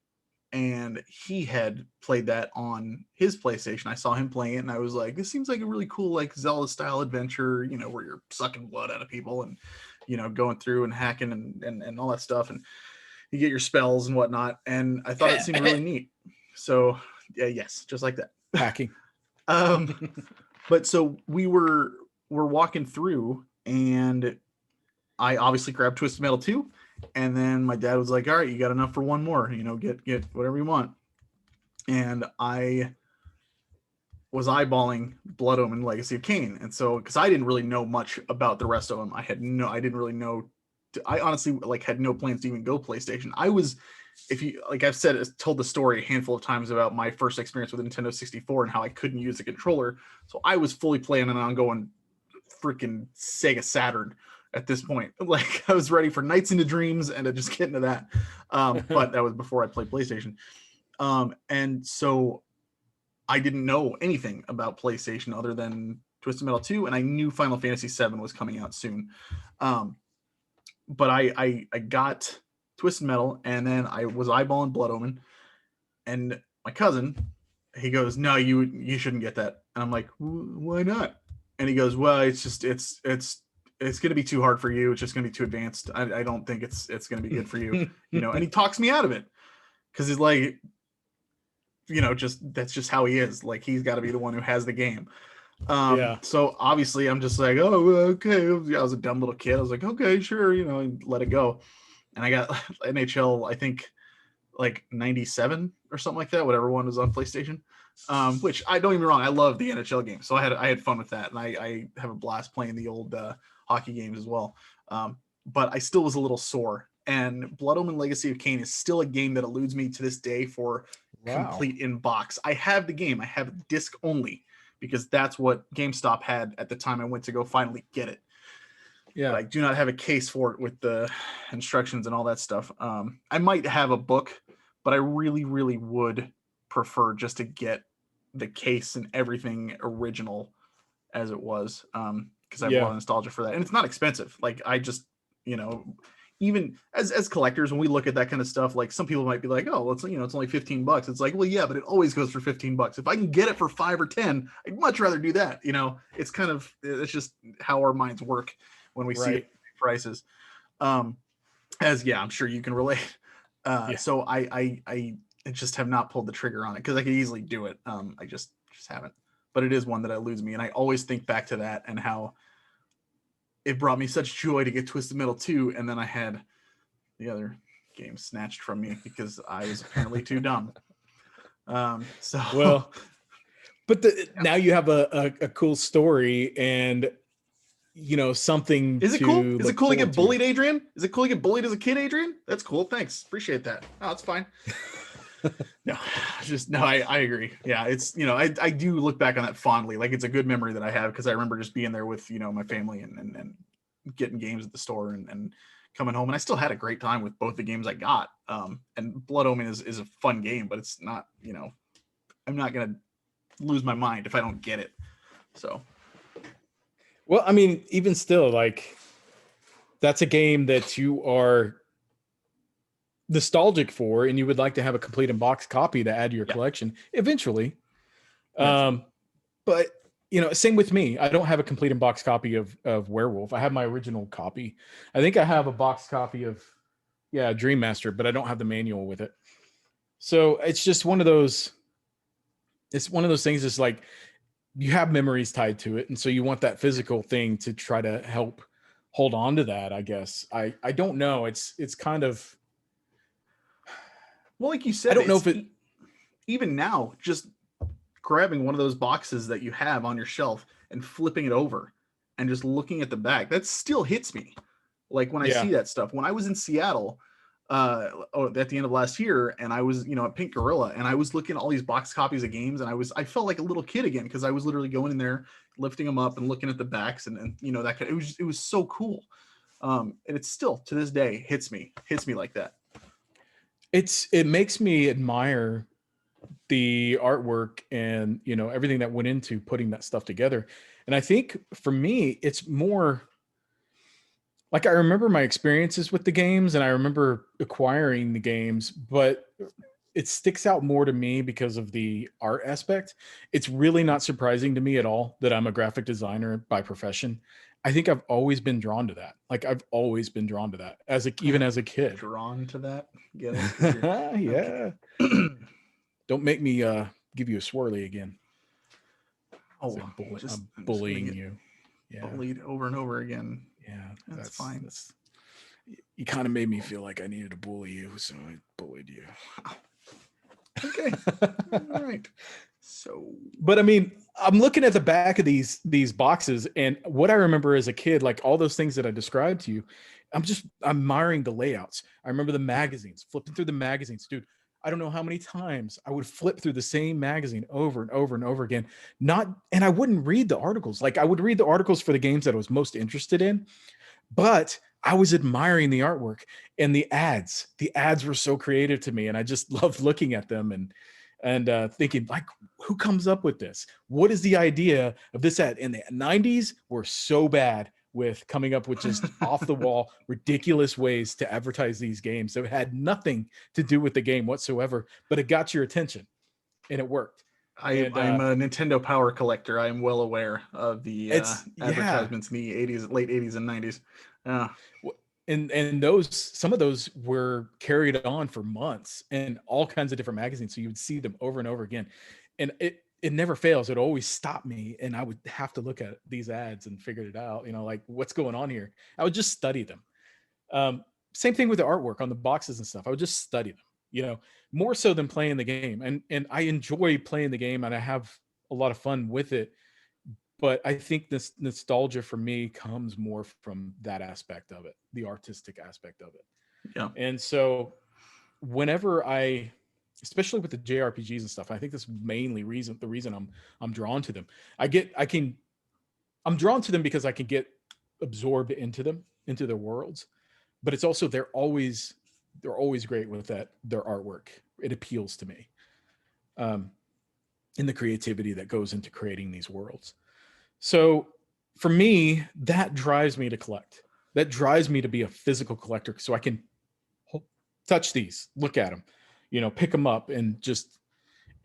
and he had played that on his PlayStation. I saw him playing it, and I was like, this seems like a really cool, like Zelda style adventure, where you're sucking blood out of people and, going through and hacking and all that stuff. And you get your spells and whatnot. And I thought it seemed really neat. So yeah, yes, just like that. Hacking. But so we're walking through, and I obviously grabbed Twisted Metal 2. And then my dad was like, all right, you got enough for one more, get whatever you want. And I was eyeballing Blood Omen Legacy of Kain. And so, because I didn't really know much about the rest of them, I didn't really know. I honestly had no plans to even go PlayStation. I was, if you, like I've said, told the story a handful of times about my first experience with Nintendo 64 and how I couldn't use the controller. So I was fully planning on going freaking Sega Saturn at this point. Like, I was ready for Nights into Dreams and to just get into that. But that was before I played PlayStation. And so I didn't know anything about PlayStation other than Twisted Metal 2, and I knew Final Fantasy 7 was coming out soon. But I got Twisted Metal, and then I was eyeballing Blood Omen, and my cousin, he goes, no, you shouldn't get that. And I'm like, why not? And he goes, well, it's going to be too hard for you. It's just going to be too advanced. I don't think it's going to be good for you, and he talks me out of it because he's like, that's just how he is. Like, he's got to be the one who has the game. So obviously I'm just like, oh, okay. I was a dumb little kid. I was like, okay, sure. And let it go. And I got NHL, I think like 97 or something like that, whatever one was on PlayStation. Which, I don't get me wrong, I love the NHL game. So I had fun with that. And I have a blast playing the old hockey games as well. But I still was a little sore. And Blood Omen Legacy of Kain is still a game that eludes me to this day for complete in box. I have the game. I have disc only because that's what GameStop had at the time I went to go finally get it. Yeah. But I do not have a case for it with the instructions and all that stuff. I might have a book, but I really, really would prefer just to get the case and everything original as it was. Because I have a lot of nostalgia for that. And it's not expensive. Like, I just, even as collectors, when we look at that kind of stuff, like, some people might be like, oh, well, it's only $15. It's like, well, yeah, but it always goes for $15. If I can get it for 5 or 10, I'd much rather do that. It's just how our minds work when we see prices. I'm sure you can relate. So I just have not pulled the trigger on it because I could easily do it. I just haven't. But it is one that eludes me, and I always think back to that and how it brought me such joy to get Twisted Metal 2, and then I had the other game snatched from me because I was apparently too dumb. But now you have a cool story and something. Is it cool? Is it cool to get bullied, Adrian? Is it cool to get bullied as a kid, Adrian? That's cool. Thanks. Appreciate that. Oh, it's fine. I agree. Yeah, it's I do look back on that fondly. Like, it's a good memory that I have because I remember just being there with my family and getting games at the store and coming home, and I still had a great time with both the games I got. And Blood Omen is a fun game, but it's not, I'm not gonna lose my mind if I don't get it. So, well, I mean, even still, like, that's a game that you are nostalgic for, and you would like to have a complete in box copy to add to your collection eventually. But same with me. I don't have a complete in box copy of Werewolf. I have my original copy. I think I have a box copy of Dream Master, but I don't have the manual with it. So it's just one of those. It's one of those things. It's like you have memories tied to it, and so you want that physical thing to try to help hold on to that. I guess I don't know. It's kind of. Well, like you said, I don't know if it even now, just grabbing one of those boxes that you have on your shelf and flipping it over and just looking at the back, that still hits me. Like, when I see that stuff. When I was in Seattle at the end of last year, and I was, at Pink Gorilla, and I was looking at all these box copies of games, and I felt like a little kid again because I was literally going in there, lifting them up and looking at the backs and that kind of, it was so cool. And it's still to this day hits me like that. It makes me admire the artwork and everything that went into putting that stuff together. And I think for me, it's more like, I remember my experiences with the games and I remember acquiring the games, but it sticks out more to me because of the art aspect. It's really not surprising to me at all that I'm a graphic designer by profession. I think I've always been drawn to that. Like I've always been drawn to that even as a kid. Drawn to that. Get it? 'Cause Yeah. okay. Don't make me give you a swirly again. Oh, I'm I'm just gonna bullying get you. Yeah. bullied over and over again. Yeah. That's fine. That's you kind of made me feel like I needed to bully you, so I bullied you. Okay. All right. So, But I mean, I'm looking at the back of these boxes, and what I remember as a kid, like all those things that I described to you, I'm just admiring the layouts. I remember the magazines, flipping through the magazines, dude. I don't know how many times I would flip through the same magazine over and over and over again. And I wouldn't read the articles. Like I would read the articles for the games that I was most interested in, but I was admiring the artwork and the ads. The ads were so creative to me, and I just loved looking at them and thinking, like, who comes up with this? What is the idea of this ad? In the 90s were so bad with coming up with just off the wall, ridiculous ways to advertise these games that had nothing to do with the game whatsoever, but it got your attention and it worked. And I'm a Nintendo Power collector. I am well aware of the it's advertisements in the 80s, late 80s and 90s. And those, some of those were carried on for months in all kinds of different magazines, so you would see them over and over again, and it never fails. It always stopped me, and I would have to look at these ads and figure it out, like what's going on here. I would just study them. Same thing with the artwork on the boxes and stuff. I would just study them, more so than playing the game. And I enjoy playing the game, and I have a lot of fun with it. But I think this nostalgia for me comes more from that aspect of it, the artistic aspect of it. Yeah. And so whenever especially with the JRPGs and stuff, I think that's mainly the reason I'm drawn to them. I'm drawn to them because I can get absorbed into them, into their worlds. But it's also they're always great with their artwork. It appeals to me. In the creativity that goes into creating these worlds. So for me, that drives me to collect. That drives me to be a physical collector, so I can touch these, look at them, pick them up and just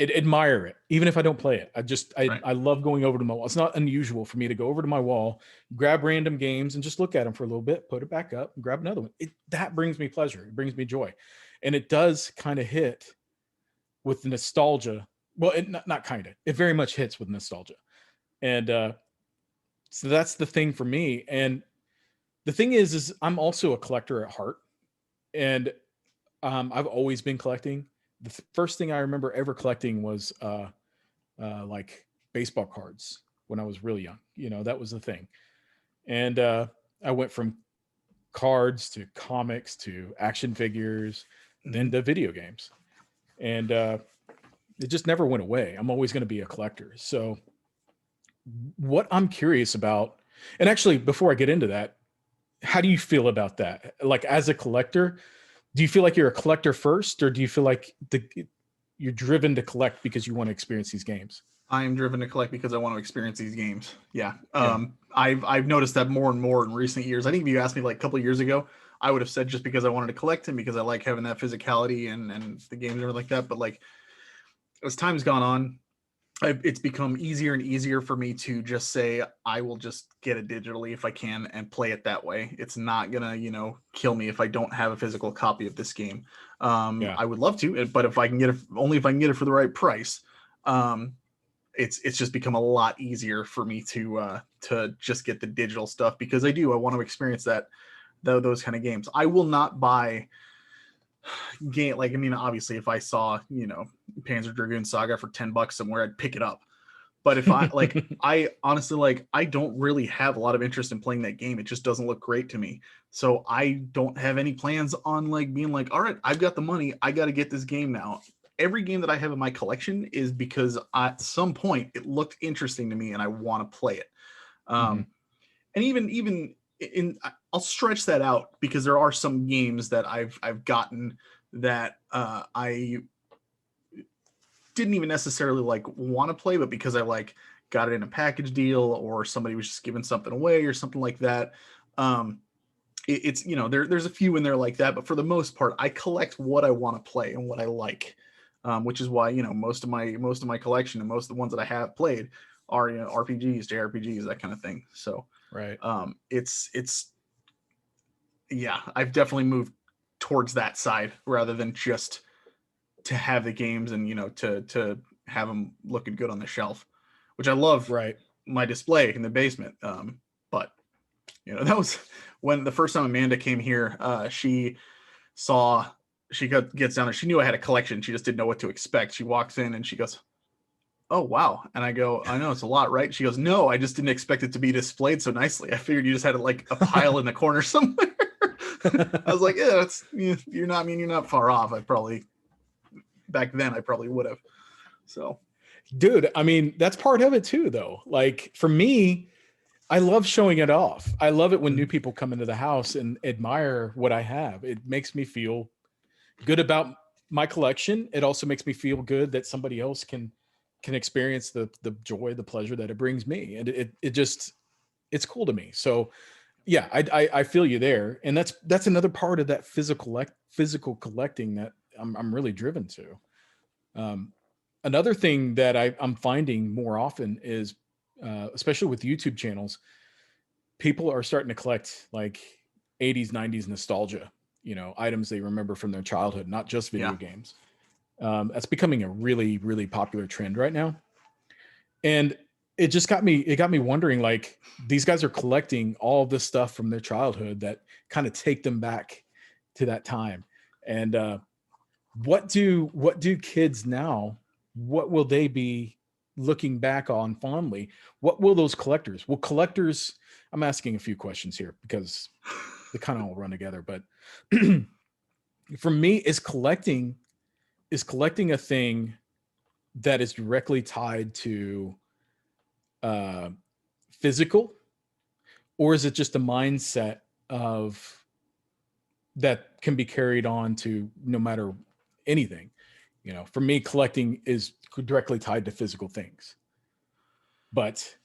admire it. Even if I don't play it, I love going over to my wall. It's not unusual for me to go over to my wall, grab random games and just look at them for a little bit, put it back up and grab another one. That brings me pleasure. It brings me joy. And it does kind of hit with the nostalgia. Well, not kind of, it very much hits with nostalgia. And, so that's the thing for me. And the thing is I'm also a collector at heart. And I've always been collecting. The first thing I remember ever collecting was like baseball cards when I was really young. That was the thing. And I went from cards to comics to action figures, then to video games. And it just never went away. I'm always going to be a collector. So what I'm curious about, and actually before I get into that, how do you feel about that? Like as a collector, do you feel like you're a collector first, or do you feel like you're driven to collect because you want to experience these games? I am driven to collect because I want to experience these games. Yeah. I've noticed that more and more in recent years. I think if you asked me like a couple of years ago, I would have said just because I wanted to collect them because I like having that physicality and the games are like that. But like as time's gone on, it's become easier and easier for me to just say I will just get it digitally if I can and play it that way. It's not gonna kill me if I don't have a physical copy of this game. I would love to, but if I can get it, only if I can get it for the right price. It's just become a lot easier for me to just get the digital stuff because I want to experience those kind of games. I will not buy game obviously if I saw Panzer Dragoon Saga for $10 somewhere, I'd pick it up. But if I I honestly I don't really have a lot of interest in playing that game. It just doesn't look great to me. So I don't have any plans on being all right, I've got the money, I got to get this game now. Every game that I have in my collection is because at some point it looked interesting to me and I want to play it. And even I'll stretch that out because there are some games that I've gotten that I didn't even necessarily want to play, but because I got it in a package deal or somebody was just giving something away or something like that. It's there's a few in there like that, but for the most part, I collect what I want to play and what I like. which is why, most of my collection and most of the ones that I have played are, RPGs, JRPGs, that kind of thing. So Right. it's yeah, I've definitely moved towards that side rather than just to have the games and, to have them looking good on the shelf, which I love Right. my display in the basement. But that was when the first time Amanda came here. Saw gets down there. She knew I had a collection. She just didn't know what to expect. She walks in and she goes, "Oh wow!" And I go, "I know it's a lot, right?" She goes, "No, I just didn't expect it to be displayed so nicely. I figured you just had it like a pile in the corner somewhere." I was like, "Yeah, you're not. I mean, you're not far off. I probably back then I probably would have." So, Dude, I mean, that's part of it too, though. Like for me, I love showing it off. I love it when new people come into the house and admire what I have. It makes me feel good about my collection. It also makes me feel good that somebody else can experience the joy, the pleasure that it brings me. And it just it's cool to me. So yeah, I feel you there. And that's another part of that physical collecting that I'm really driven to. Um, Another thing that I'm finding more often is, especially with YouTube channels, people are starting to collect like 80s, 90s nostalgia, items they remember from their childhood, not just video yeah. games. That's becoming a really, really popular trend right now. And it got me wondering, like, these guys are collecting all this stuff from their childhood that kind of take them back to that time. And what do kids now, what will they be looking back on fondly? What will those collectors, I'm asking a few questions here because they kind of all run together, but for me, is collecting a thing that is directly tied to uh physical, or is it just a mindset of that can be carried on to no matter anything? For me, collecting is directly tied to physical things. But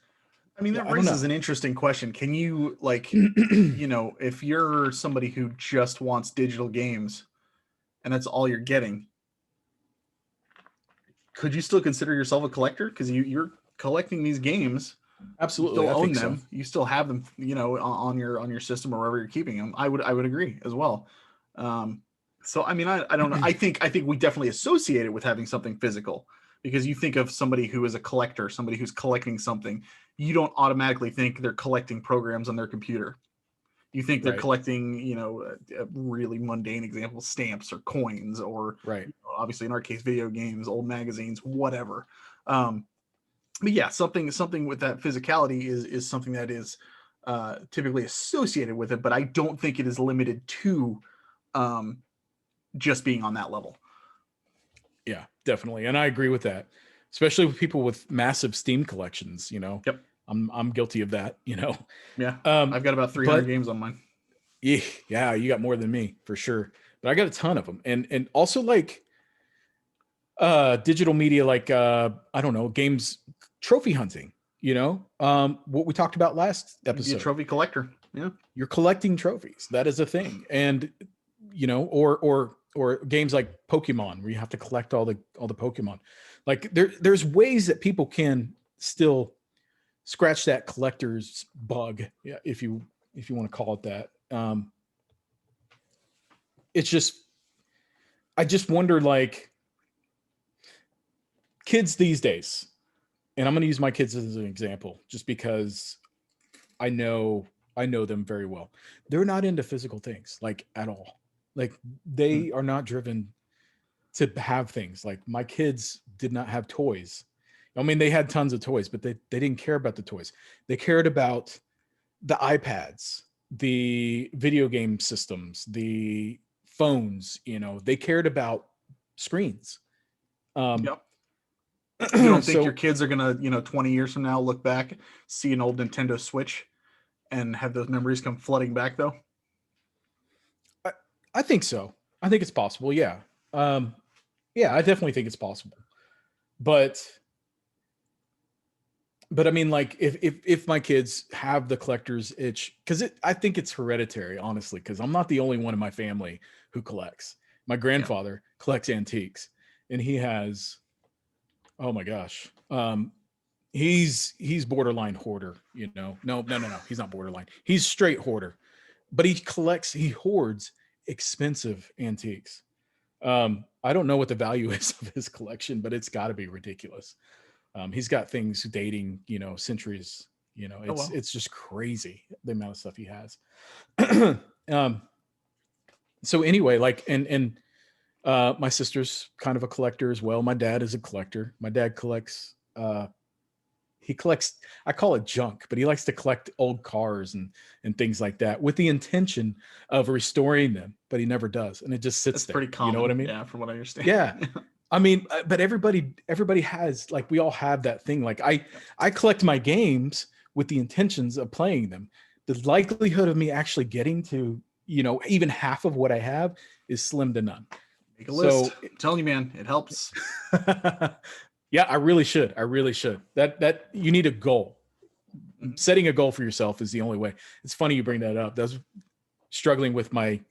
I mean, yeah, that I don't raises know. an interesting question. Can you, like, if you're somebody who just wants digital games and that's all you're getting, could you still consider yourself a collector? Because you're collecting these games, you Absolutely, still I own think so. them, you still have them, on your system or wherever you're keeping them. I would agree as well. Um, so I mean, I don't know. I think we definitely associate it with having something physical, because you think of somebody who is a collector, somebody who's collecting something. You don't automatically think they're collecting programs on their computer. You think they're Right, collecting, a really mundane example, stamps or coins, or right. obviously in our case, video games, old magazines, whatever. Um, but yeah, something with that physicality is something that is typically associated with it, but I don't think it is limited to um, just being on that level. Yeah, definitely. And I agree with that. Especially with people with massive Steam collections. Yep. I'm guilty of that. Yeah. Um, I've got about 300 but games on mine. yeah, you got more than me for sure. But I got a ton of them. And also like digital media, like I don't know, games, trophy hunting, what we talked about last Be a episode. trophy collector. Yeah. You're collecting trophies. That is a thing. And or games like Pokemon, where you have to collect all the Pokemon. Like there's ways that people can still scratch that collector's bug, yeah, if you want to call it that. It's just, I just wonder, like, kids these days, and I'm going to use my kids as an example just because I know them very well. They're not into physical things, like, at all. Like, Hmm. they are not driven to have things. Like, my kids did not have toys. I mean, they had tons of toys, but they didn't care about the toys. They cared about the iPads, the video game systems, the phones. They cared about screens. Um, Yep. You don't think your so kids are gonna, 20 years from now look back, see an old Nintendo Switch, and have those memories come flooding back though? I, I think so. I think it's possible. Yeah. Um, yeah, I definitely think it's possible. But I mean, like, if my kids have the collector's itch, because I think it's hereditary, honestly, because I'm not the only one in my family who collects. My Yeah. grandfather collects antiques, and he has, oh my gosh, he's borderline hoarder. No, he's not borderline. He's straight hoarder, but he hoards expensive antiques. I don't know what the value is of his collection, but it's got to be ridiculous. He's got things dating, centuries. Oh wow. It's just crazy the amount of stuff he has. um, so anyway, like, and my sister's kind of a collector as well. My dad is a collector. My dad collects. He collects. I call it junk, but he likes to collect old cars and things like that with the intention of restoring them. But he never does, and it just sits That's there. pretty common. You know what I mean? Yeah, from what I understand. Yeah. I mean, but everybody has, like, we all have that thing. Like I collect my games with the intentions of playing them. The likelihood of me actually getting to, even half of what I have is slim to none. Make a list. I'm telling you, man, it helps. Yeah, I really should. That you need a goal. Mm-hmm. Setting a goal for yourself is the only way. It's funny you bring that up. That's struggling with my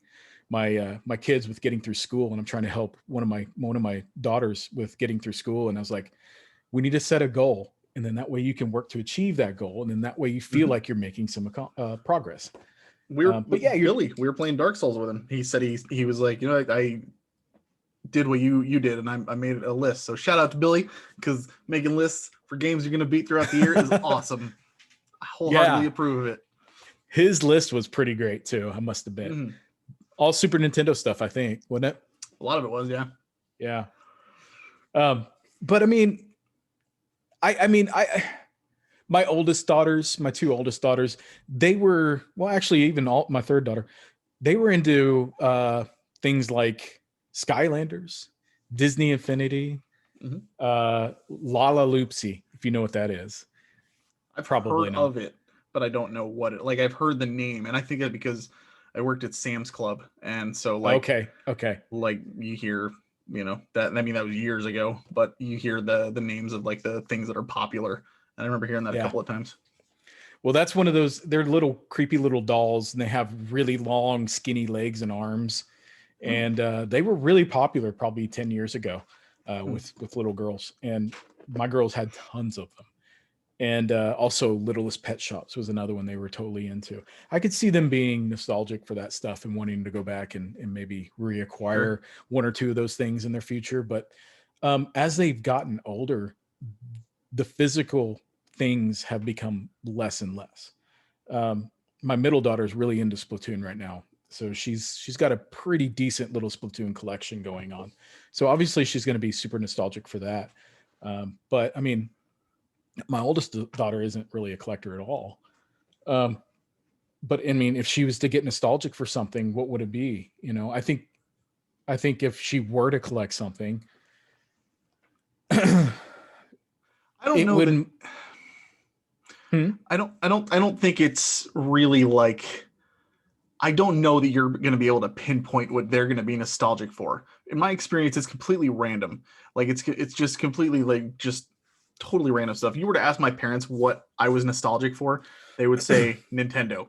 kids with getting through school, and I'm trying to help one of my daughters with getting through school. And I was like, we need to set a goal, and then that way you can work to achieve that goal, and then that way you feel like you're making some progress. Billy, we were playing Dark Souls with him. He said he was like, I did what you did, and I made a list. So shout out to Billy, because making lists for games you're gonna beat throughout the year is awesome. I wholeheartedly approve of it. His list was pretty great too, I must admit. Mm-hmm. All Super Nintendo stuff, I think, wasn't it? A lot of it was, yeah. Yeah. But I mean, my two oldest daughters, they were, well, actually even my third daughter, they were into things like Skylanders, Disney Infinity, Lala Loopsy, if you know what that is. I've probably heard of it, but I don't know what it, like, I've heard the name, and I think that because I worked at Sam's Club, and so like okay, like you hear, that, I mean, that was years ago, but you hear the names of like the things that are popular, and I remember hearing that a couple of times. Well, that's one of those. They're little creepy little dolls, and they have really long, skinny legs and arms, and they were really popular probably 10 years ago with little girls, and my girls had tons of them. And also Littlest Pet Shops was another one they were totally into. I could see them being nostalgic for that stuff and wanting to go back and maybe reacquire one or two of those things in their future. But as they've gotten older, the physical things have become less and less. My middle daughter is really into Splatoon right now. So she's got a pretty decent little Splatoon collection going on. So obviously she's going to be super nostalgic for that. But I mean, my oldest daughter isn't really a collector at all. But I mean, if she was to get nostalgic for something, what would it be? I think if she were to collect something, I don't know. I don't think it's really like, I don't know that you're going to be able to pinpoint what they're going to be nostalgic for. In my experience, it's completely random. Like it's just completely like just totally random stuff. You were to ask my parents what I was nostalgic for, they would say Nintendo,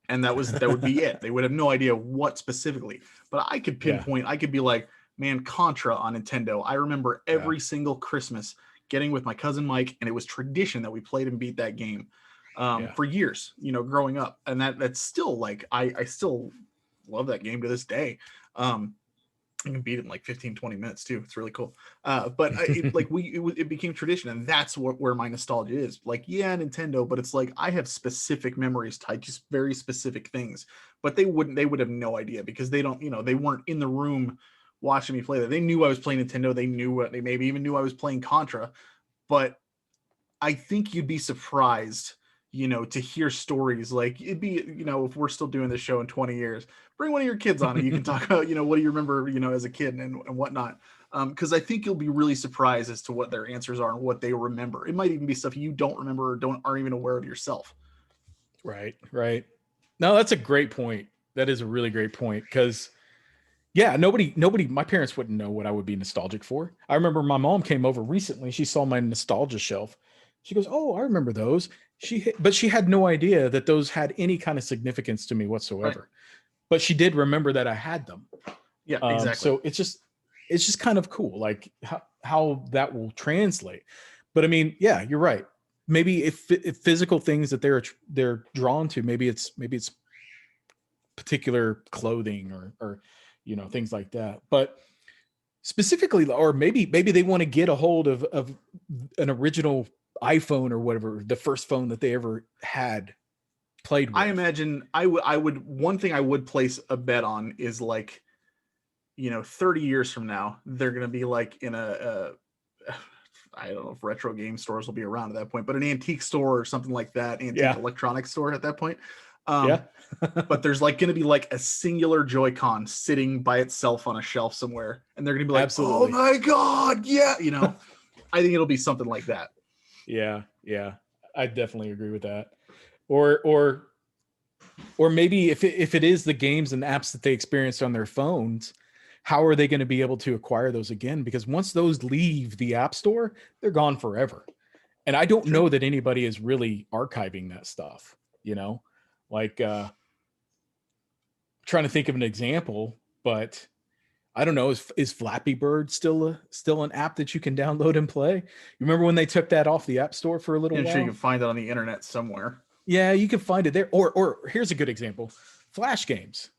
and that would be it. They would have no idea what specifically. But I could pinpoint. I could be like, man, Contra on Nintendo. I remember every single Christmas getting with my cousin Mike, and it was tradition that we played and beat that game for years, growing up. And that's still like, I still love that game to this day. I can beat it in like 15-20 minutes too. It's really cool. But it became tradition, and that's where my nostalgia is. Like, yeah, Nintendo, but it's like I have specific memories tied to very specific things. But they would have no idea, because they don't, they weren't in the room watching me play that. They knew I was playing Nintendo. They maybe even knew I was playing Contra. But I think you'd be surprised, to hear stories like, it'd be, if we're still doing this show in 20 years, bring one of your kids on and you can talk about, what do you remember, as a kid and whatnot. Because I think you'll be really surprised as to what their answers are and what they remember. It might even be stuff you don't remember or aren't even aware of yourself. Right. No, that's a great point. That is a really great point, because nobody, my parents wouldn't know what I would be nostalgic for. I remember my mom came over recently. She saw my nostalgia shelf. She goes, "Oh, I remember those." But she had no idea that those had any kind of significance to me whatsoever. Right. But she did remember that I had them. Yeah, exactly. So it's just, it's just kind of cool, like how that will translate. But I mean, yeah, you're right. Maybe if physical things that they're drawn to, maybe it's particular clothing or things like that. But specifically, or maybe they want to get a hold of an original iPhone or whatever, the first phone that they ever had played I with. imagine I would one thing I would place a bet on is like, 30 years from now, they're going to be like in a I don't know if retro game stores will be around at that point, but an antique store or something like that, antique Yeah, electronics store at that point. yeah. But there's like going to be like a singular Joy-Con sitting by itself on a shelf somewhere, and they're going to be like, "Oh Absolutely. my god, yeah!" I think it'll be something like that. Yeah, yeah. I definitely agree with that. Or maybe if it is the games and apps that they experienced on their phones, how are they going to be able to acquire those again? Because once those leave the app store, they're gone forever. And I don't Sure. know that anybody is really archiving that stuff, like trying to think of an example, but I don't know. Is Flappy Bird still an app that you can download and play? You remember when they took that off the App Store for a little I'm sure you can while? find it on the internet somewhere. Yeah, you can find it there. Or here's a good example: Flash games.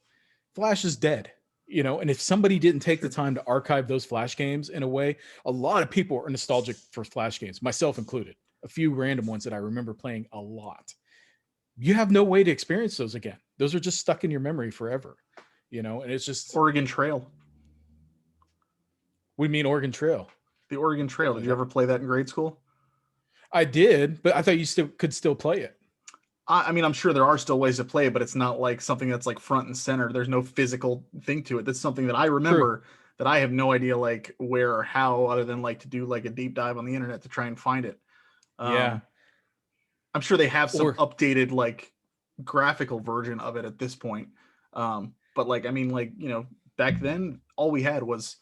Flash is dead. And if somebody didn't take the Sure. time to archive those Flash games in a way, a lot of people are nostalgic for Flash games, myself included. A few random ones that I remember playing a lot. You have no way to experience those again. Those are just stuck in your memory forever. And it's just, Oregon Trail. we mean Oregon Trail. The Oregon Trail. Did you ever play that in grade school? I did, but I thought you could still play it. I mean, I'm sure there are still ways to play it, but it's not like something that's like front and center. There's no physical thing to it. That's something that I True. remember that I have no idea like where or how, other than like to do like a deep dive on the internet to try and find it. Yeah. Um, I'm sure they have some Or updated like graphical version of it at this point. But like, I mean, like, back then all we had was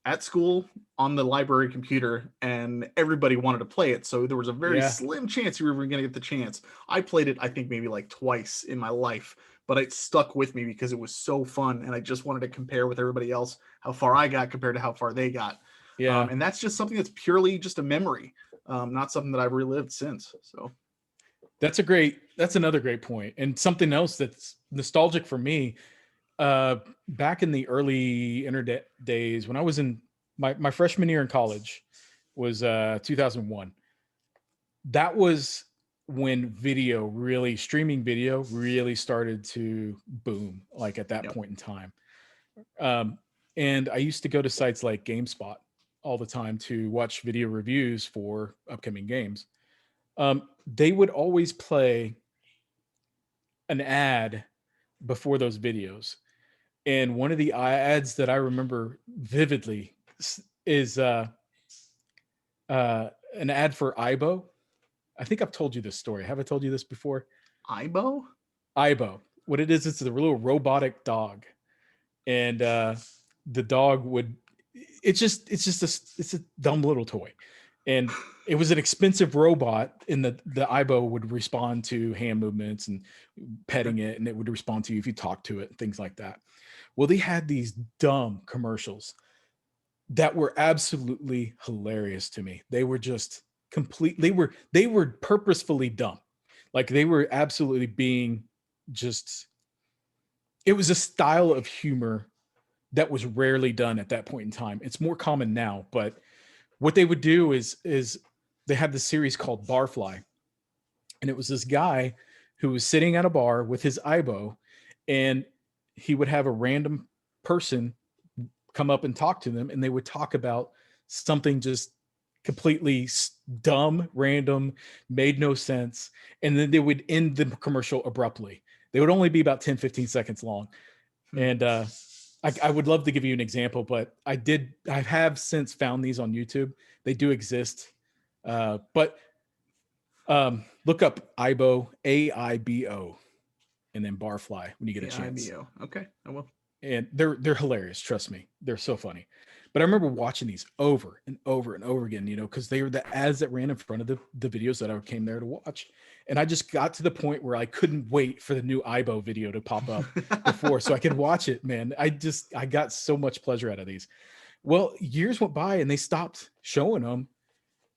at school on the library computer, and everybody wanted to play it. So there was a very yeah, slim chance you were going to get the chance. I played it, I think maybe like twice in my life, but it stuck with me because it was so fun. And I just wanted to compare with everybody else, how far I got compared to how far they got. yeah. And that's just something that's purely just a memory, not something that I've relived since. So That's another great point. And something else that's nostalgic for me, back in the early internet days when I was in my freshman year in college was 2001. That was when streaming video really started to boom, like at that yep. point in time. Um, and I used to go to sites like GameSpot all the time to watch video reviews for upcoming games. They would always play an ad before those videos. And one of the ads that I remember vividly is an ad for Ibo. I think I've told you this story. Have I told you this before? Ibo? Ibo. What it is, it's a little robotic dog, and the dog would. It's a dumb little toy, and it was an expensive robot. And the Ibo would respond to hand movements and Okay. petting it, and it would respond to you if you talk to it, and things like that. Well, they had these dumb commercials that were absolutely hilarious to me. They were just complete. They were purposefully dumb. Like they were absolutely being just. It was a style of humor that was rarely done at that point in time. It's more common now, but what they would do is they had this series called Barfly, and it was this guy who was sitting at a bar with his Ibo, and he would have a random person come up and talk to them, and they would talk about something just completely dumb, random, made no sense, and then they would end the commercial abruptly. They would only be about 10, 15 seconds long. Hmm. And I would love to give you an example, but I have since found these on YouTube. They do exist. But look up Ibo, AIBO, and then Barfly when you get a chance. AIBO. Okay, I will. And they're hilarious. Trust me, they're so funny. But I remember watching these over and over and over again, because they were the ads that ran in front of the videos that I came there to watch. And I just got to the point where I couldn't wait for the new Ibo video to pop up before so I could watch it, man. I got so much pleasure out of these. Well, years went by and they stopped showing them,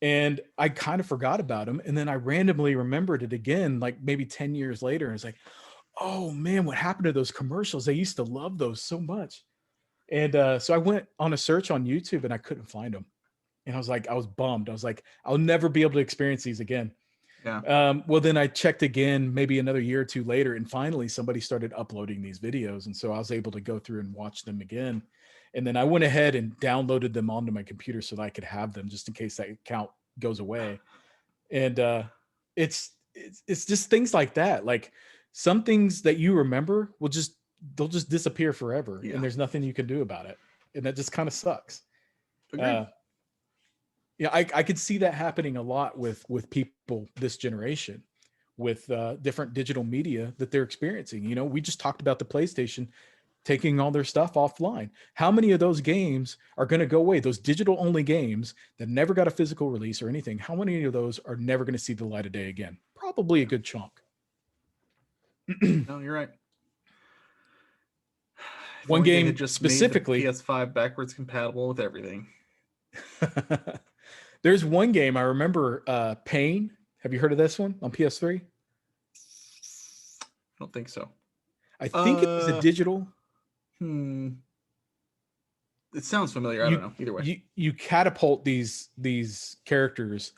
and I kind of forgot about them. And then I randomly remembered it again, like maybe 10 years later. And it's like, oh man, what happened to those commercials? I used to love those so much. And so I went on a search on YouTube and I couldn't find them. And I was bummed. I was like, I'll never be able to experience these again. Yeah. Well, then I checked again, maybe another year or two later, and finally somebody started uploading these videos. And so I was able to go through and watch them again. And then I went ahead and downloaded them onto my computer so that I could have them just in case that account goes away. And it's just things like that. Like some things that you remember they'll just disappear forever, Yeah. and there's nothing you can do about it. And that just kind of sucks. Agreed. Yeah, I could see that happening a lot with people this generation, with different digital media that they're experiencing. You know, we just talked about the PlayStation taking all their stuff offline. How many of those games are going to go away? Those digital only games that never got a physical release or anything. How many of those are never going to see the light of day again? Probably a good chunk. No, you're right. If One only they game had just specifically. made the PS5 backwards compatible with everything. There's one game I remember, Pain. Have you heard of this one on PS3? I don't think so. I think it was a digital. It sounds familiar. I don't know. Either way, you catapult these characters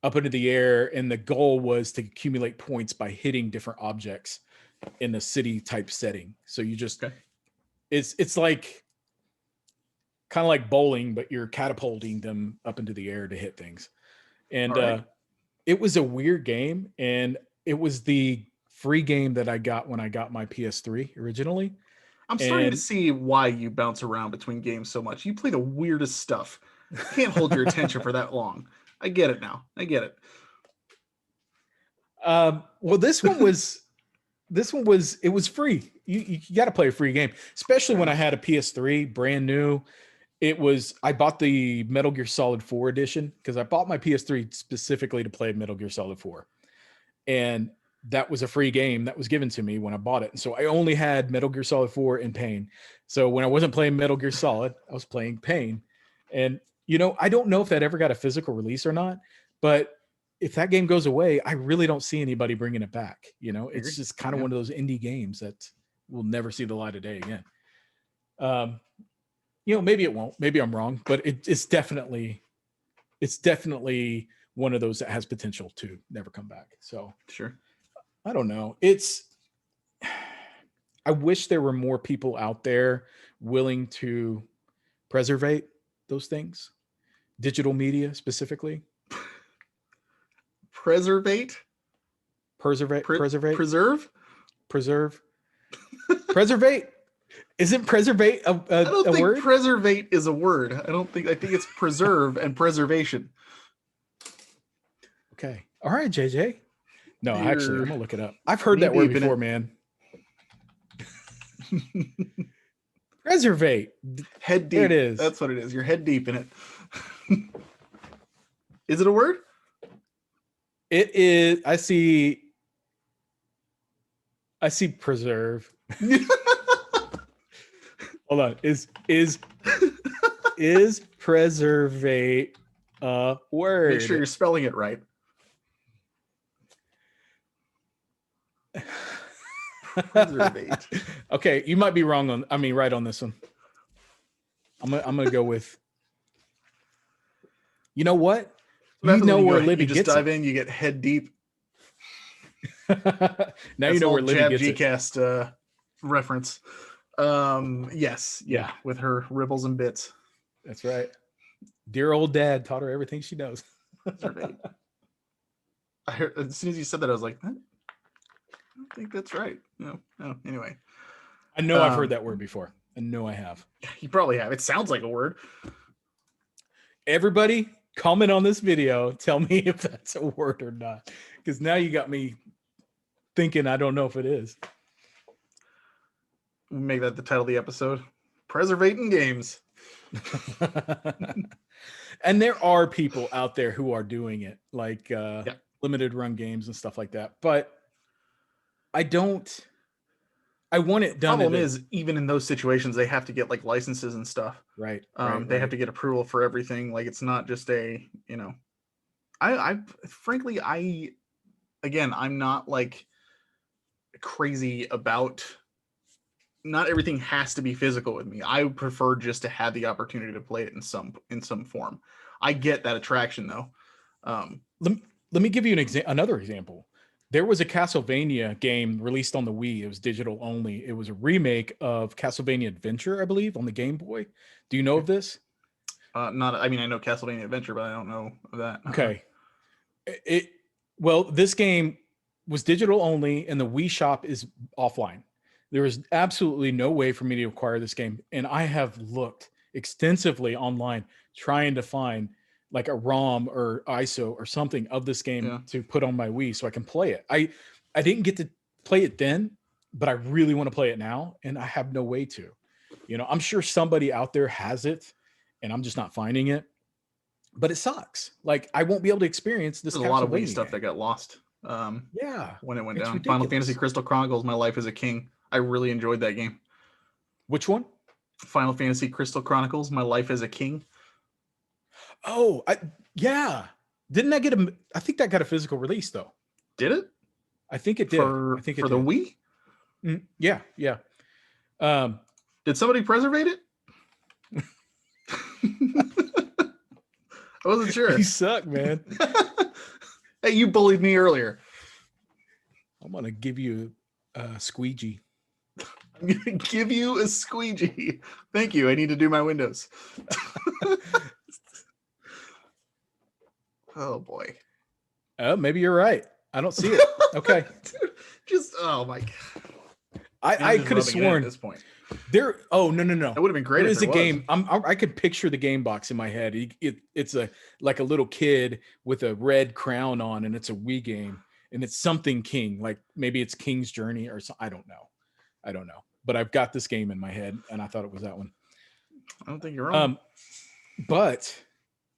up into the air, and the goal was to accumulate points by hitting different objects in the city type setting. So you just it's like kind of like bowling, but you're catapulting them up into the air to hit things. And it was a weird game, and it was the free game that I got when I got my PS3 originally. I'm starting to see why you bounce around between games so much. You play the weirdest stuff. You can't hold your attention for that long. I get it now. I get it. Well, this one was it was free. You got to play a free game, especially when I had a PS3 brand new. I bought the Metal Gear Solid 4 edition because I bought my PS3 specifically to play Metal Gear Solid 4. And that was a free game that was given to me when I bought it. And so I only had Metal Gear Solid 4 and Pain. So when I wasn't playing Metal Gear Solid, I was playing Pain. And, you know, I don't know if that ever got a physical release or not, but if that game goes away, I really don't see anybody bringing it back. You know, it's just kind of one of those indie games that will never see the light of day again. You know, maybe it won't, maybe I'm wrong, but it's definitely one of those that has potential to never come back. So sure. I don't know. I wish there were more people out there willing to preservate those things, digital media specifically. Preserve. Isn't preservate a I don't think word? Preservate is a word. I think it's preserve and preservation. Okay. All right, JJ. No, actually, I'm gonna look it up. I've heard that word before, man. Preservate. Head deep. There it is. That's what it is. You're head deep in it. Is it a word? It is. I see preserve. Hold on. Is preservate a word? Make sure you're spelling it right. Preservate. Okay, you might be wrong right on this one. I'm gonna go with. You know what? You know where Libby gets it. You just dive in. You get head deep. Now you know where Libby gets G-cast, it. Reference. Yes. Yeah. With her ribbles and bits. That's right. Dear old dad taught her everything she knows. I heard, as soon as you said that, I was like, I don't think that's right. No. Anyway. I know I've heard that word before. I know I have. You probably have. It sounds like a word. Everybody, comment on this video. Tell me if that's a word or not. Because now you got me thinking I don't know if it is. Make that the title of the episode. Preservating games. And there are people out there who are doing it, like limited run games and stuff like that. But I don't I want it done. Problem is, even in those situations, they have to get like licenses and stuff. Right. They have to get approval for everything. Like it's not just a, I frankly, again, I'm not like crazy about, not everything has to be physical with me. I prefer just to have the opportunity to play it in some form. I get that attraction though. Let me give you another example. There was a Castlevania game released on the Wii. It was digital only. It was a remake of Castlevania Adventure, I believe, on the Game Boy. Do you know of this? Not. I mean, I know Castlevania Adventure, but I don't know of that. Okay. Well, this game was digital only, and the Wii shop is offline. There is absolutely no way for me to acquire this game, and I have looked extensively online trying to find like a ROM or ISO or something of this game to put on my Wii so I can play it. I didn't get to play it then, but I really want to play it now, and I have no way to. I'm sure somebody out there has it, and I'm just not finding it. But it sucks. Like I won't be able to experience this. There's a lot of Wii stuff that got lost. When it went down. Ridiculous. Final Fantasy Crystal Chronicles: My Life as a King. I really enjoyed that game. Which one? Final Fantasy Crystal Chronicles: My Life as a King. Oh, yeah. Didn't that get I think that got a physical release though. Did it? I think it did. I think for the Wii. Yeah. Did somebody preservate it? I wasn't sure. You suck, man. Hey, you bullied me earlier. I'm gonna give you a squeegee. I'm gonna give you a squeegee. Thank you. I need to do my windows. Oh boy. Oh, maybe you're right. I don't see it. Okay. Just oh my god. I could have sworn at this point. There. Oh no. That would have been great. There is a game. I could picture the game box in my head. It's like a little kid with a red crown on, and it's a Wii game, and it's something King. Like maybe it's King's Journey or something. I don't know. But I've got this game in my head, and I thought it was that one. I don't think you're wrong. But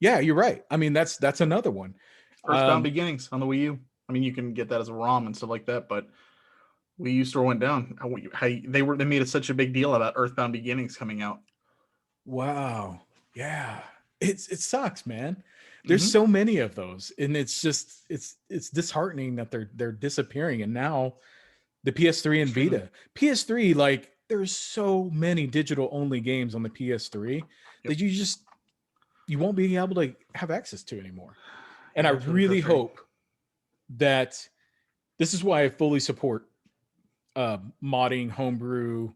yeah, you're right. I mean, that's another one. Earthbound Beginnings on the Wii U. I mean, you can get that as a ROM and stuff like that, but Wii U store went down. They made it such a big deal about Earthbound Beginnings coming out. Wow. Yeah. It sucks, man. There's so many of those, and it's just it's disheartening that they're disappearing. And now the PS3 and Vita. PS3, like there's so many digital only games on the PS3 that you won't be able to have access to anymore. And I really hope that this is why I fully support modding, homebrew,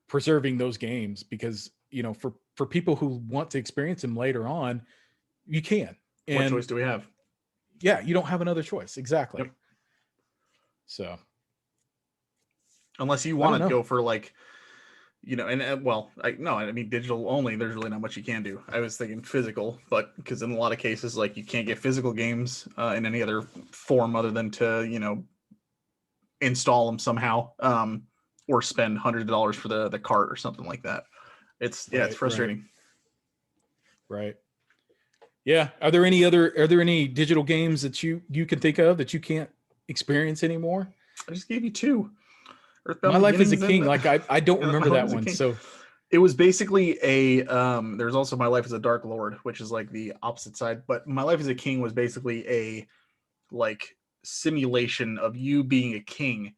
preserving those games, because for people who want to experience them later on, you can. And what choice do we have? Yeah, you don't have another choice. Exactly. Yep. So unless you want to go for like, I mean digital only, there's really not much you can do. I was thinking physical, but because in a lot of cases, like you can't get physical games in any other form other than to, install them somehow, or spend hundreds of dollars for the cart or something like that. It's frustrating. Right. Yeah. Are there any digital games that you can think of that you can't experience anymore? I just gave you two. My Life as a King. Like I don't remember that one. So it was basically there's also My Life as a Dark Lord, which is like the opposite side. But My Life as a King was basically a like simulation of you being a king,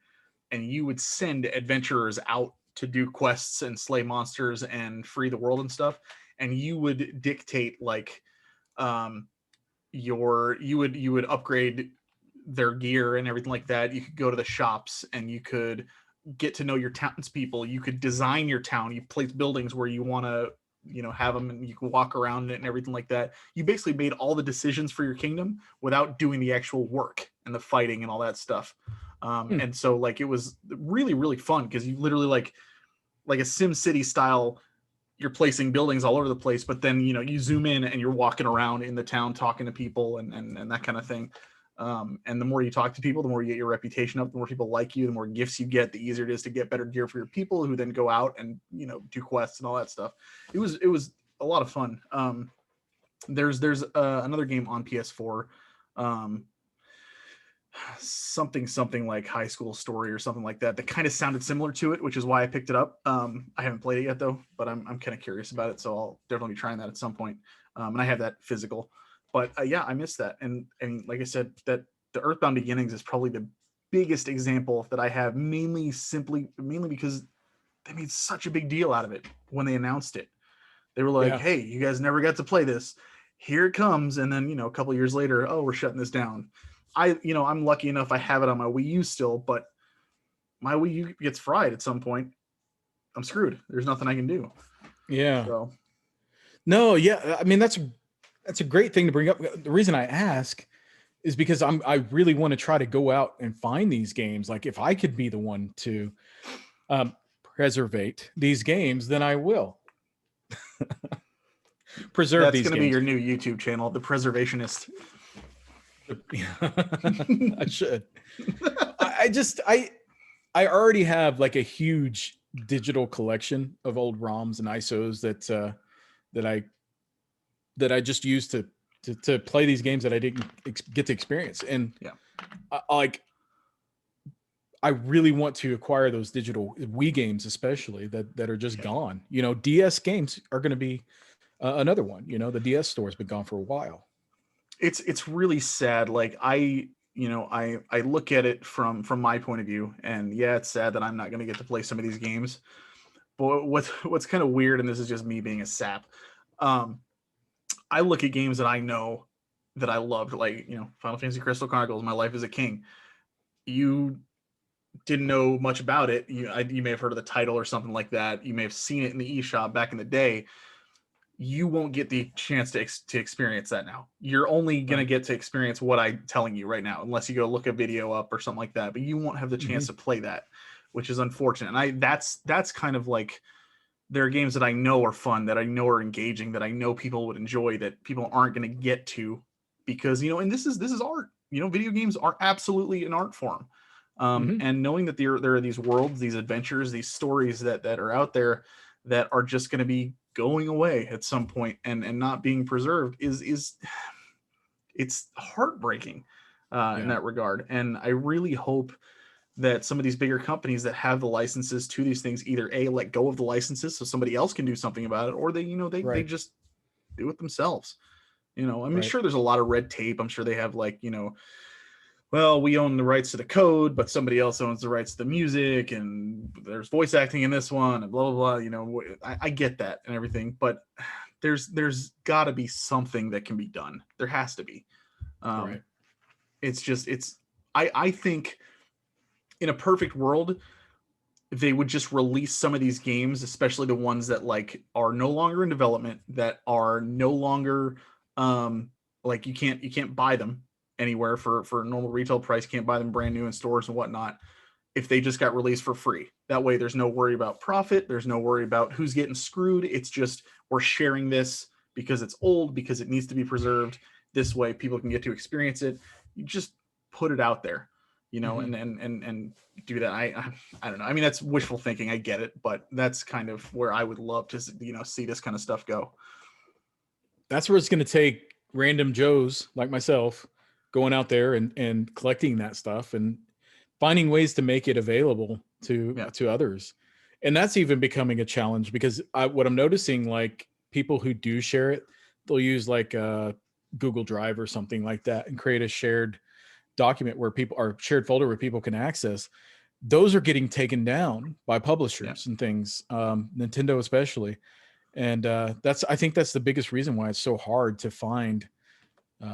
and you would send adventurers out to do quests and slay monsters and free the world and stuff. And you would dictate like you would upgrade their gear and everything like that. You could go to the shops and you could get to know your townspeople. You could design your town. You place buildings where you want to, have them, and you can walk around it and everything like that. You basically made all the decisions for your kingdom without doing the actual work and the fighting and all that stuff. And so like, it was really, really fun because you literally like a Sim City style, you're placing buildings all over the place, but then, you zoom in and you're walking around in the town, talking to people and that kind of thing. And the more you talk to people, the more you get your reputation up, the more people like you, the more gifts you get, the easier it is to get better gear for your people who then go out and, do quests and all that stuff. It was a lot of fun. There's another game on PS4. something like High School Story or something like that kind of sounded similar to it, which is why I picked it up. I haven't played it yet though, but I'm kind of curious about it, so I'll definitely be trying that at some point. And I have that physical, but yeah, I missed that. And like I said, that the Earthbound Beginnings is probably the biggest example that I have, mainly because they made such a big deal out of it when they announced it. They were like, Yeah. "Hey, you guys never got to play this. Here it comes." And then, a couple years later, "Oh, we're shutting this down." I'm lucky enough I have it on my Wii U still, but my Wii U gets fried at some point. I'm screwed. There's nothing I can do. Yeah. So, No, yeah. I mean, that's a great thing to bring up. The reason I ask is because I really want to try to go out and find these games. Like if I could be the one to um, preservate these games, then I will preserve that's these going to be games. your new YouTube channel, The Preservationist. I should. I just I already have like a huge digital collection of old ROMs and ISOs that I that I just use to play these games that I didn't get to experience. And Yeah. like I really want to acquire those digital Wii games, especially that are just gone. DS games are going to be another one. The DS store has been gone for a while. It's really sad. Like I look at it from my point of view, and yeah, it's sad that I'm not going to get to play some of these games. But what's kind of weird, and this is just me being a sap, um, I look at games that I know that I loved, like Final Fantasy Crystal Chronicles, My Life as a King. You didn't know much about it. You may have heard of the title or something like that. You may have seen it in the eShop back in the day. You won't get the chance to experience that now. You're only going to Right. get to experience what I'm telling you right now, unless you go look a video up or something like that. But you won't have the chance Mm-hmm. to play that, which is unfortunate. And that's kind of like, there are games that I know are fun, that I know are engaging, that I know people would enjoy, that people aren't going to get to because and this is art. Video games are absolutely an art form. Mm-hmm. And knowing that there are these worlds, these adventures, these stories that are out there that are just going to be going away at some point and not being preserved is it's heartbreaking in Yeah. that regard. And I really hope that some of these bigger companies that have the licenses to these things either let go of the licenses so somebody else can do something about it, or they Right. just do it themselves. I mean, Right. sure, there's a lot of red tape. I'm sure they have, like, well, we own the rights to the code, but somebody else owns the rights to the music, and there's voice acting in this one, and blah blah blah. I get that and everything, but there's got to be something that can be done. There has to be. Right. Um, it's just it's I think in a perfect world, they would just release some of these games, especially the ones that like are no longer in development, that are no longer like you can't buy them anywhere for a normal retail price, can't buy them brand new in stores and whatnot. If they just got released for free, that way there's no worry about profit, there's no worry about who's getting screwed. It's just, we're sharing this because it's old, because it needs to be preserved. This way people can get to experience it. You just put it out there, Mm-hmm. and do that. I don't know. I mean, that's wishful thinking. I get it, but that's kind of where I would love to see this kind of stuff go. That's where it's going to take random Joes like myself going out there and collecting that stuff and finding ways to make it available Yeah, to others. And that's even becoming a challenge because what I'm noticing, like people who do share it, they'll use like a Google Drive or something like that and create a shared document where people or shared folder where people can access. Those are getting taken down by yeah, publishers and things, Nintendo especially. And I think that's the biggest reason why it's so hard to find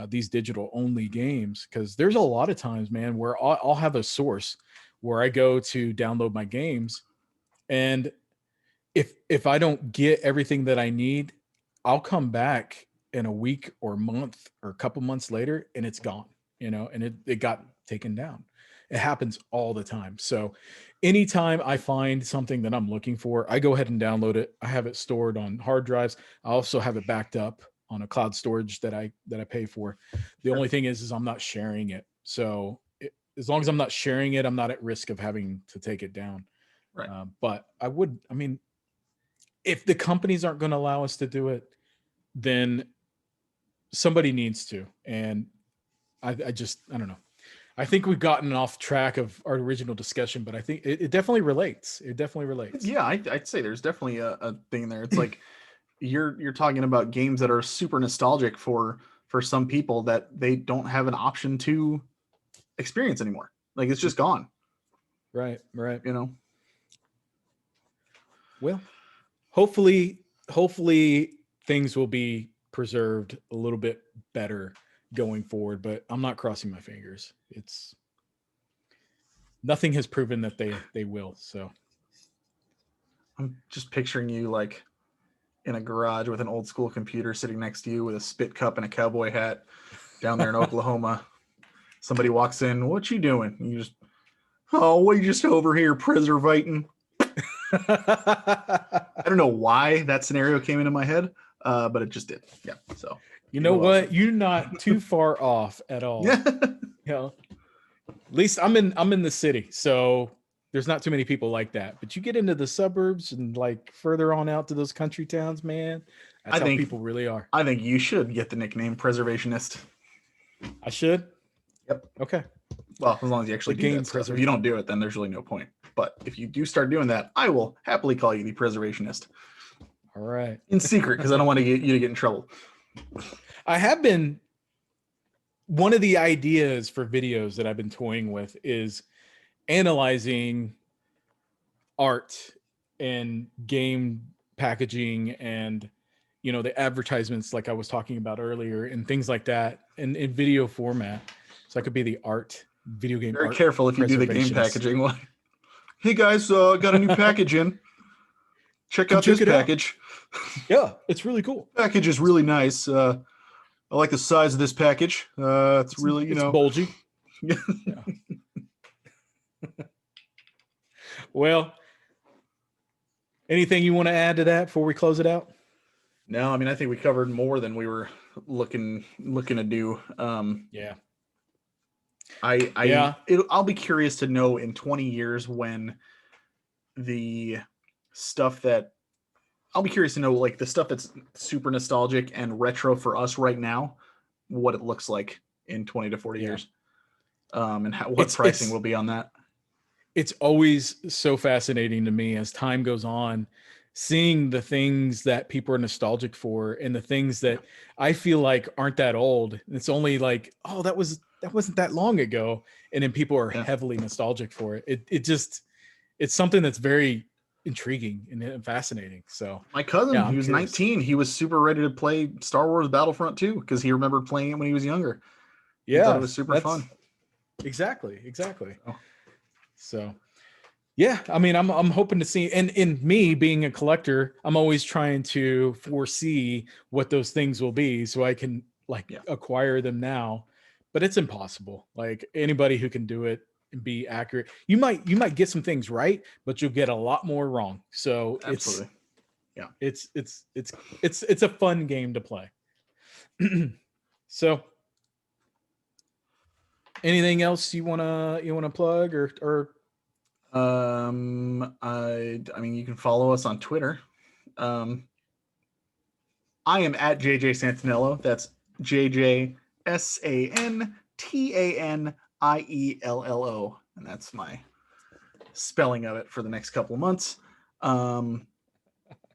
these digital only games, because there's a lot of times, man, where I'll have a source where I go to download my games, and if I don't get everything that I need, I'll come back in a week or month or a couple months later and it's gone, and it got taken down. It happens all the time. So anytime I find something that I'm looking for, I go ahead and download it. I have it stored on hard drives. I also have it backed up on a cloud storage that I pay for. The sure, only thing is I'm not sharing it. So as long as I'm not sharing it, I'm not at risk of having to take it down. right. But I mean, if the companies aren't going to allow us to do it, then somebody needs to. And I don't know. I think we've gotten off track of our original discussion, but I think it definitely relates. It definitely relates. Yeah, I'd say there's definitely a thing there. It's like you're talking about games that are super nostalgic for some people that they don't have an option to experience anymore. Like it's just gone. Right. Right. You know. Well, hopefully things will be preserved a little bit better going forward, but I'm not crossing my fingers. It's nothing has proven that they will. So I'm just picturing you like in a garage with an old school computer sitting next to you with a spit cup and a cowboy hat down there in Oklahoma. Somebody walks in, what you doing? And you just, oh, we just over here preservating. I don't know why that scenario came into my head, but it just did. Yeah. So you know what? You're not too far off at all. Yeah. You know, at least I'm in the city, so there's not too many people like that. But you get into the suburbs and like further on out to those country towns, man. That's how people really are. I think you should get the nickname Preservationist. I should. Yep. Okay. Well, as long as you actually do that stuff. If you don't do it, then there's really no point. But if you do start doing that, I will happily call you the Preservationist. All right. In secret, because I don't want to get you to get in trouble. I have been. One of the ideas for videos that I've been toying with is analyzing art and game packaging and the advertisements like I was talking about earlier and things like that in video format. So I could be the video game. Very careful if you do the game packaging. Hey guys, got a new package in. Check out this package. Yeah, it's really cool. Package is really nice. I like the size of this package. It's really, it's bulgy. Yeah. Well, anything you want to add to that before we close it out? No, I mean, I think we covered more than we were looking to do. Yeah. I'll be curious to know in 20 years when the stuff that I'll be curious to know, like the stuff that's super nostalgic and retro for us right now, what it looks like in 20 to 40 years, and what pricing will be on that. It's always so fascinating to me as time goes on, seeing the things that people are nostalgic for and the things that I feel like aren't that old. It's only like, oh, that wasn't that long ago, and then people are heavily nostalgic for it. It's something that's very intriguing and fascinating. So my cousin, he was 19, he was super ready to play Star Wars Battlefront 2 because he remembered playing it when he was younger. Yeah, he thought it was super fun. Exactly. So yeah, I mean, I'm hoping to see, and in me being a collector, I'm always trying to foresee what those things will be so I can acquire them now, but it's impossible. Like anybody who can do it and be accurate, you might get some things right, but you'll get a lot more wrong. So absolutely, it's a fun game to play. So anything else you wanna plug or I mean, you can follow us on Twitter. I am at JJ Santinello. That's JJSANTANIELLO, and that's my spelling of it for the next couple of months. And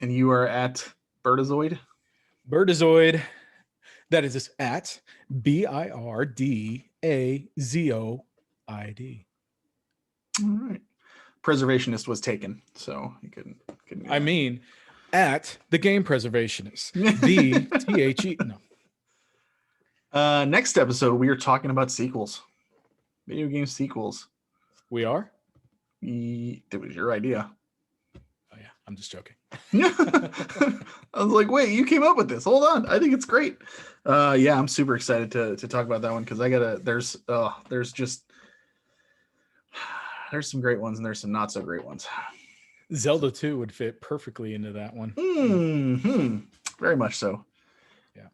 you are at Birdazoid. That is just at BIRDAZOID. All right. Preservationist was taken, so he couldn't I mean, at the Game Preservationist. The THE. No. Next episode, we are talking about sequels. Video game sequels. We are? It was your idea. Oh, yeah. I'm just joking. I was like, wait, you came up with this. Hold on. I think it's great. Yeah, I'm super excited to talk about that one because there's some great ones and there's some not so great ones. Zelda 2 would fit perfectly into that one. Mm-hmm. Very much so. Yeah.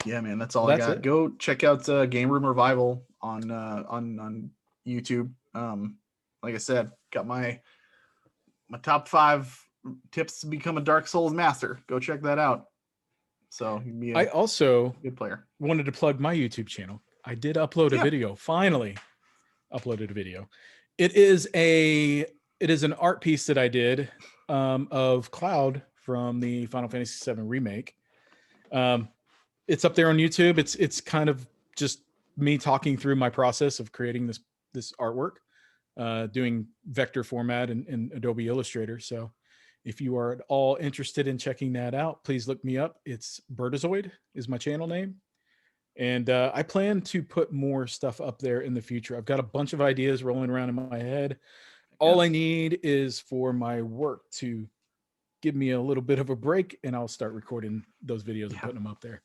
Yeah, man, that's all I got. Go check out Game Room Revival on YouTube. Like I said, got my top 5 tips to become a Dark Souls master. Go check that out. So I also good player. Wanted to plug my YouTube channel. I did upload a Yeah. video. Finally, uploaded a video. It is an art piece that I did of Cloud from the Final Fantasy VII remake. It's up there on YouTube. It's kind of just me talking through my process of creating this artwork, doing vector format in Adobe Illustrator. So if you are at all interested in checking that out, please look me up. It's Bertazoid is my channel name. And I plan to put more stuff up there in the future. I've got a bunch of ideas rolling around in my head. All I need is for my work to give me a little bit of a break, and I'll start recording those videos and putting them up there.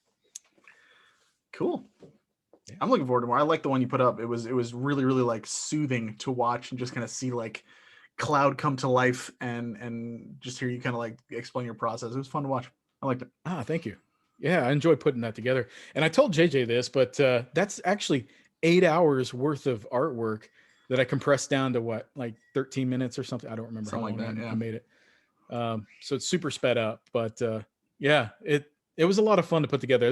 Cool. Yeah. I'm looking forward to more. I like the one you put up. It was really, really like soothing to watch and just kind of see like Cloud come to life and just hear you kind of like explain your process. It was fun to watch. I liked it. Thank you. Yeah, I enjoy putting that together. And I told JJ this, but that's actually 8 hours worth of artwork that I compressed down to what, like 13 minutes or something. I don't remember Something how like long that, I made it. So it's super sped up, but yeah, it was a lot of fun to put together.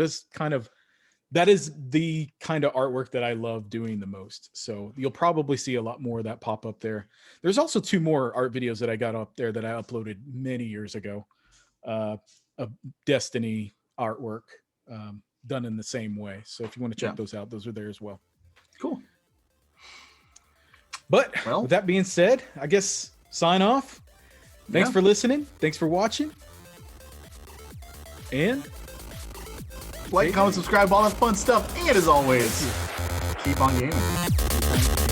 That is the kind of artwork that I love doing the most. So you'll probably see a lot more of that pop up there. There's also 2 more art videos that I got up there that I uploaded many years ago. Of Destiny artwork done in the same way. So if you want to check those out, those are there as well. Cool. But with that being said, I guess sign off. Thanks for listening. Thanks for watching. And like, comment, subscribe, all that fun stuff. And as always, keep on gaming.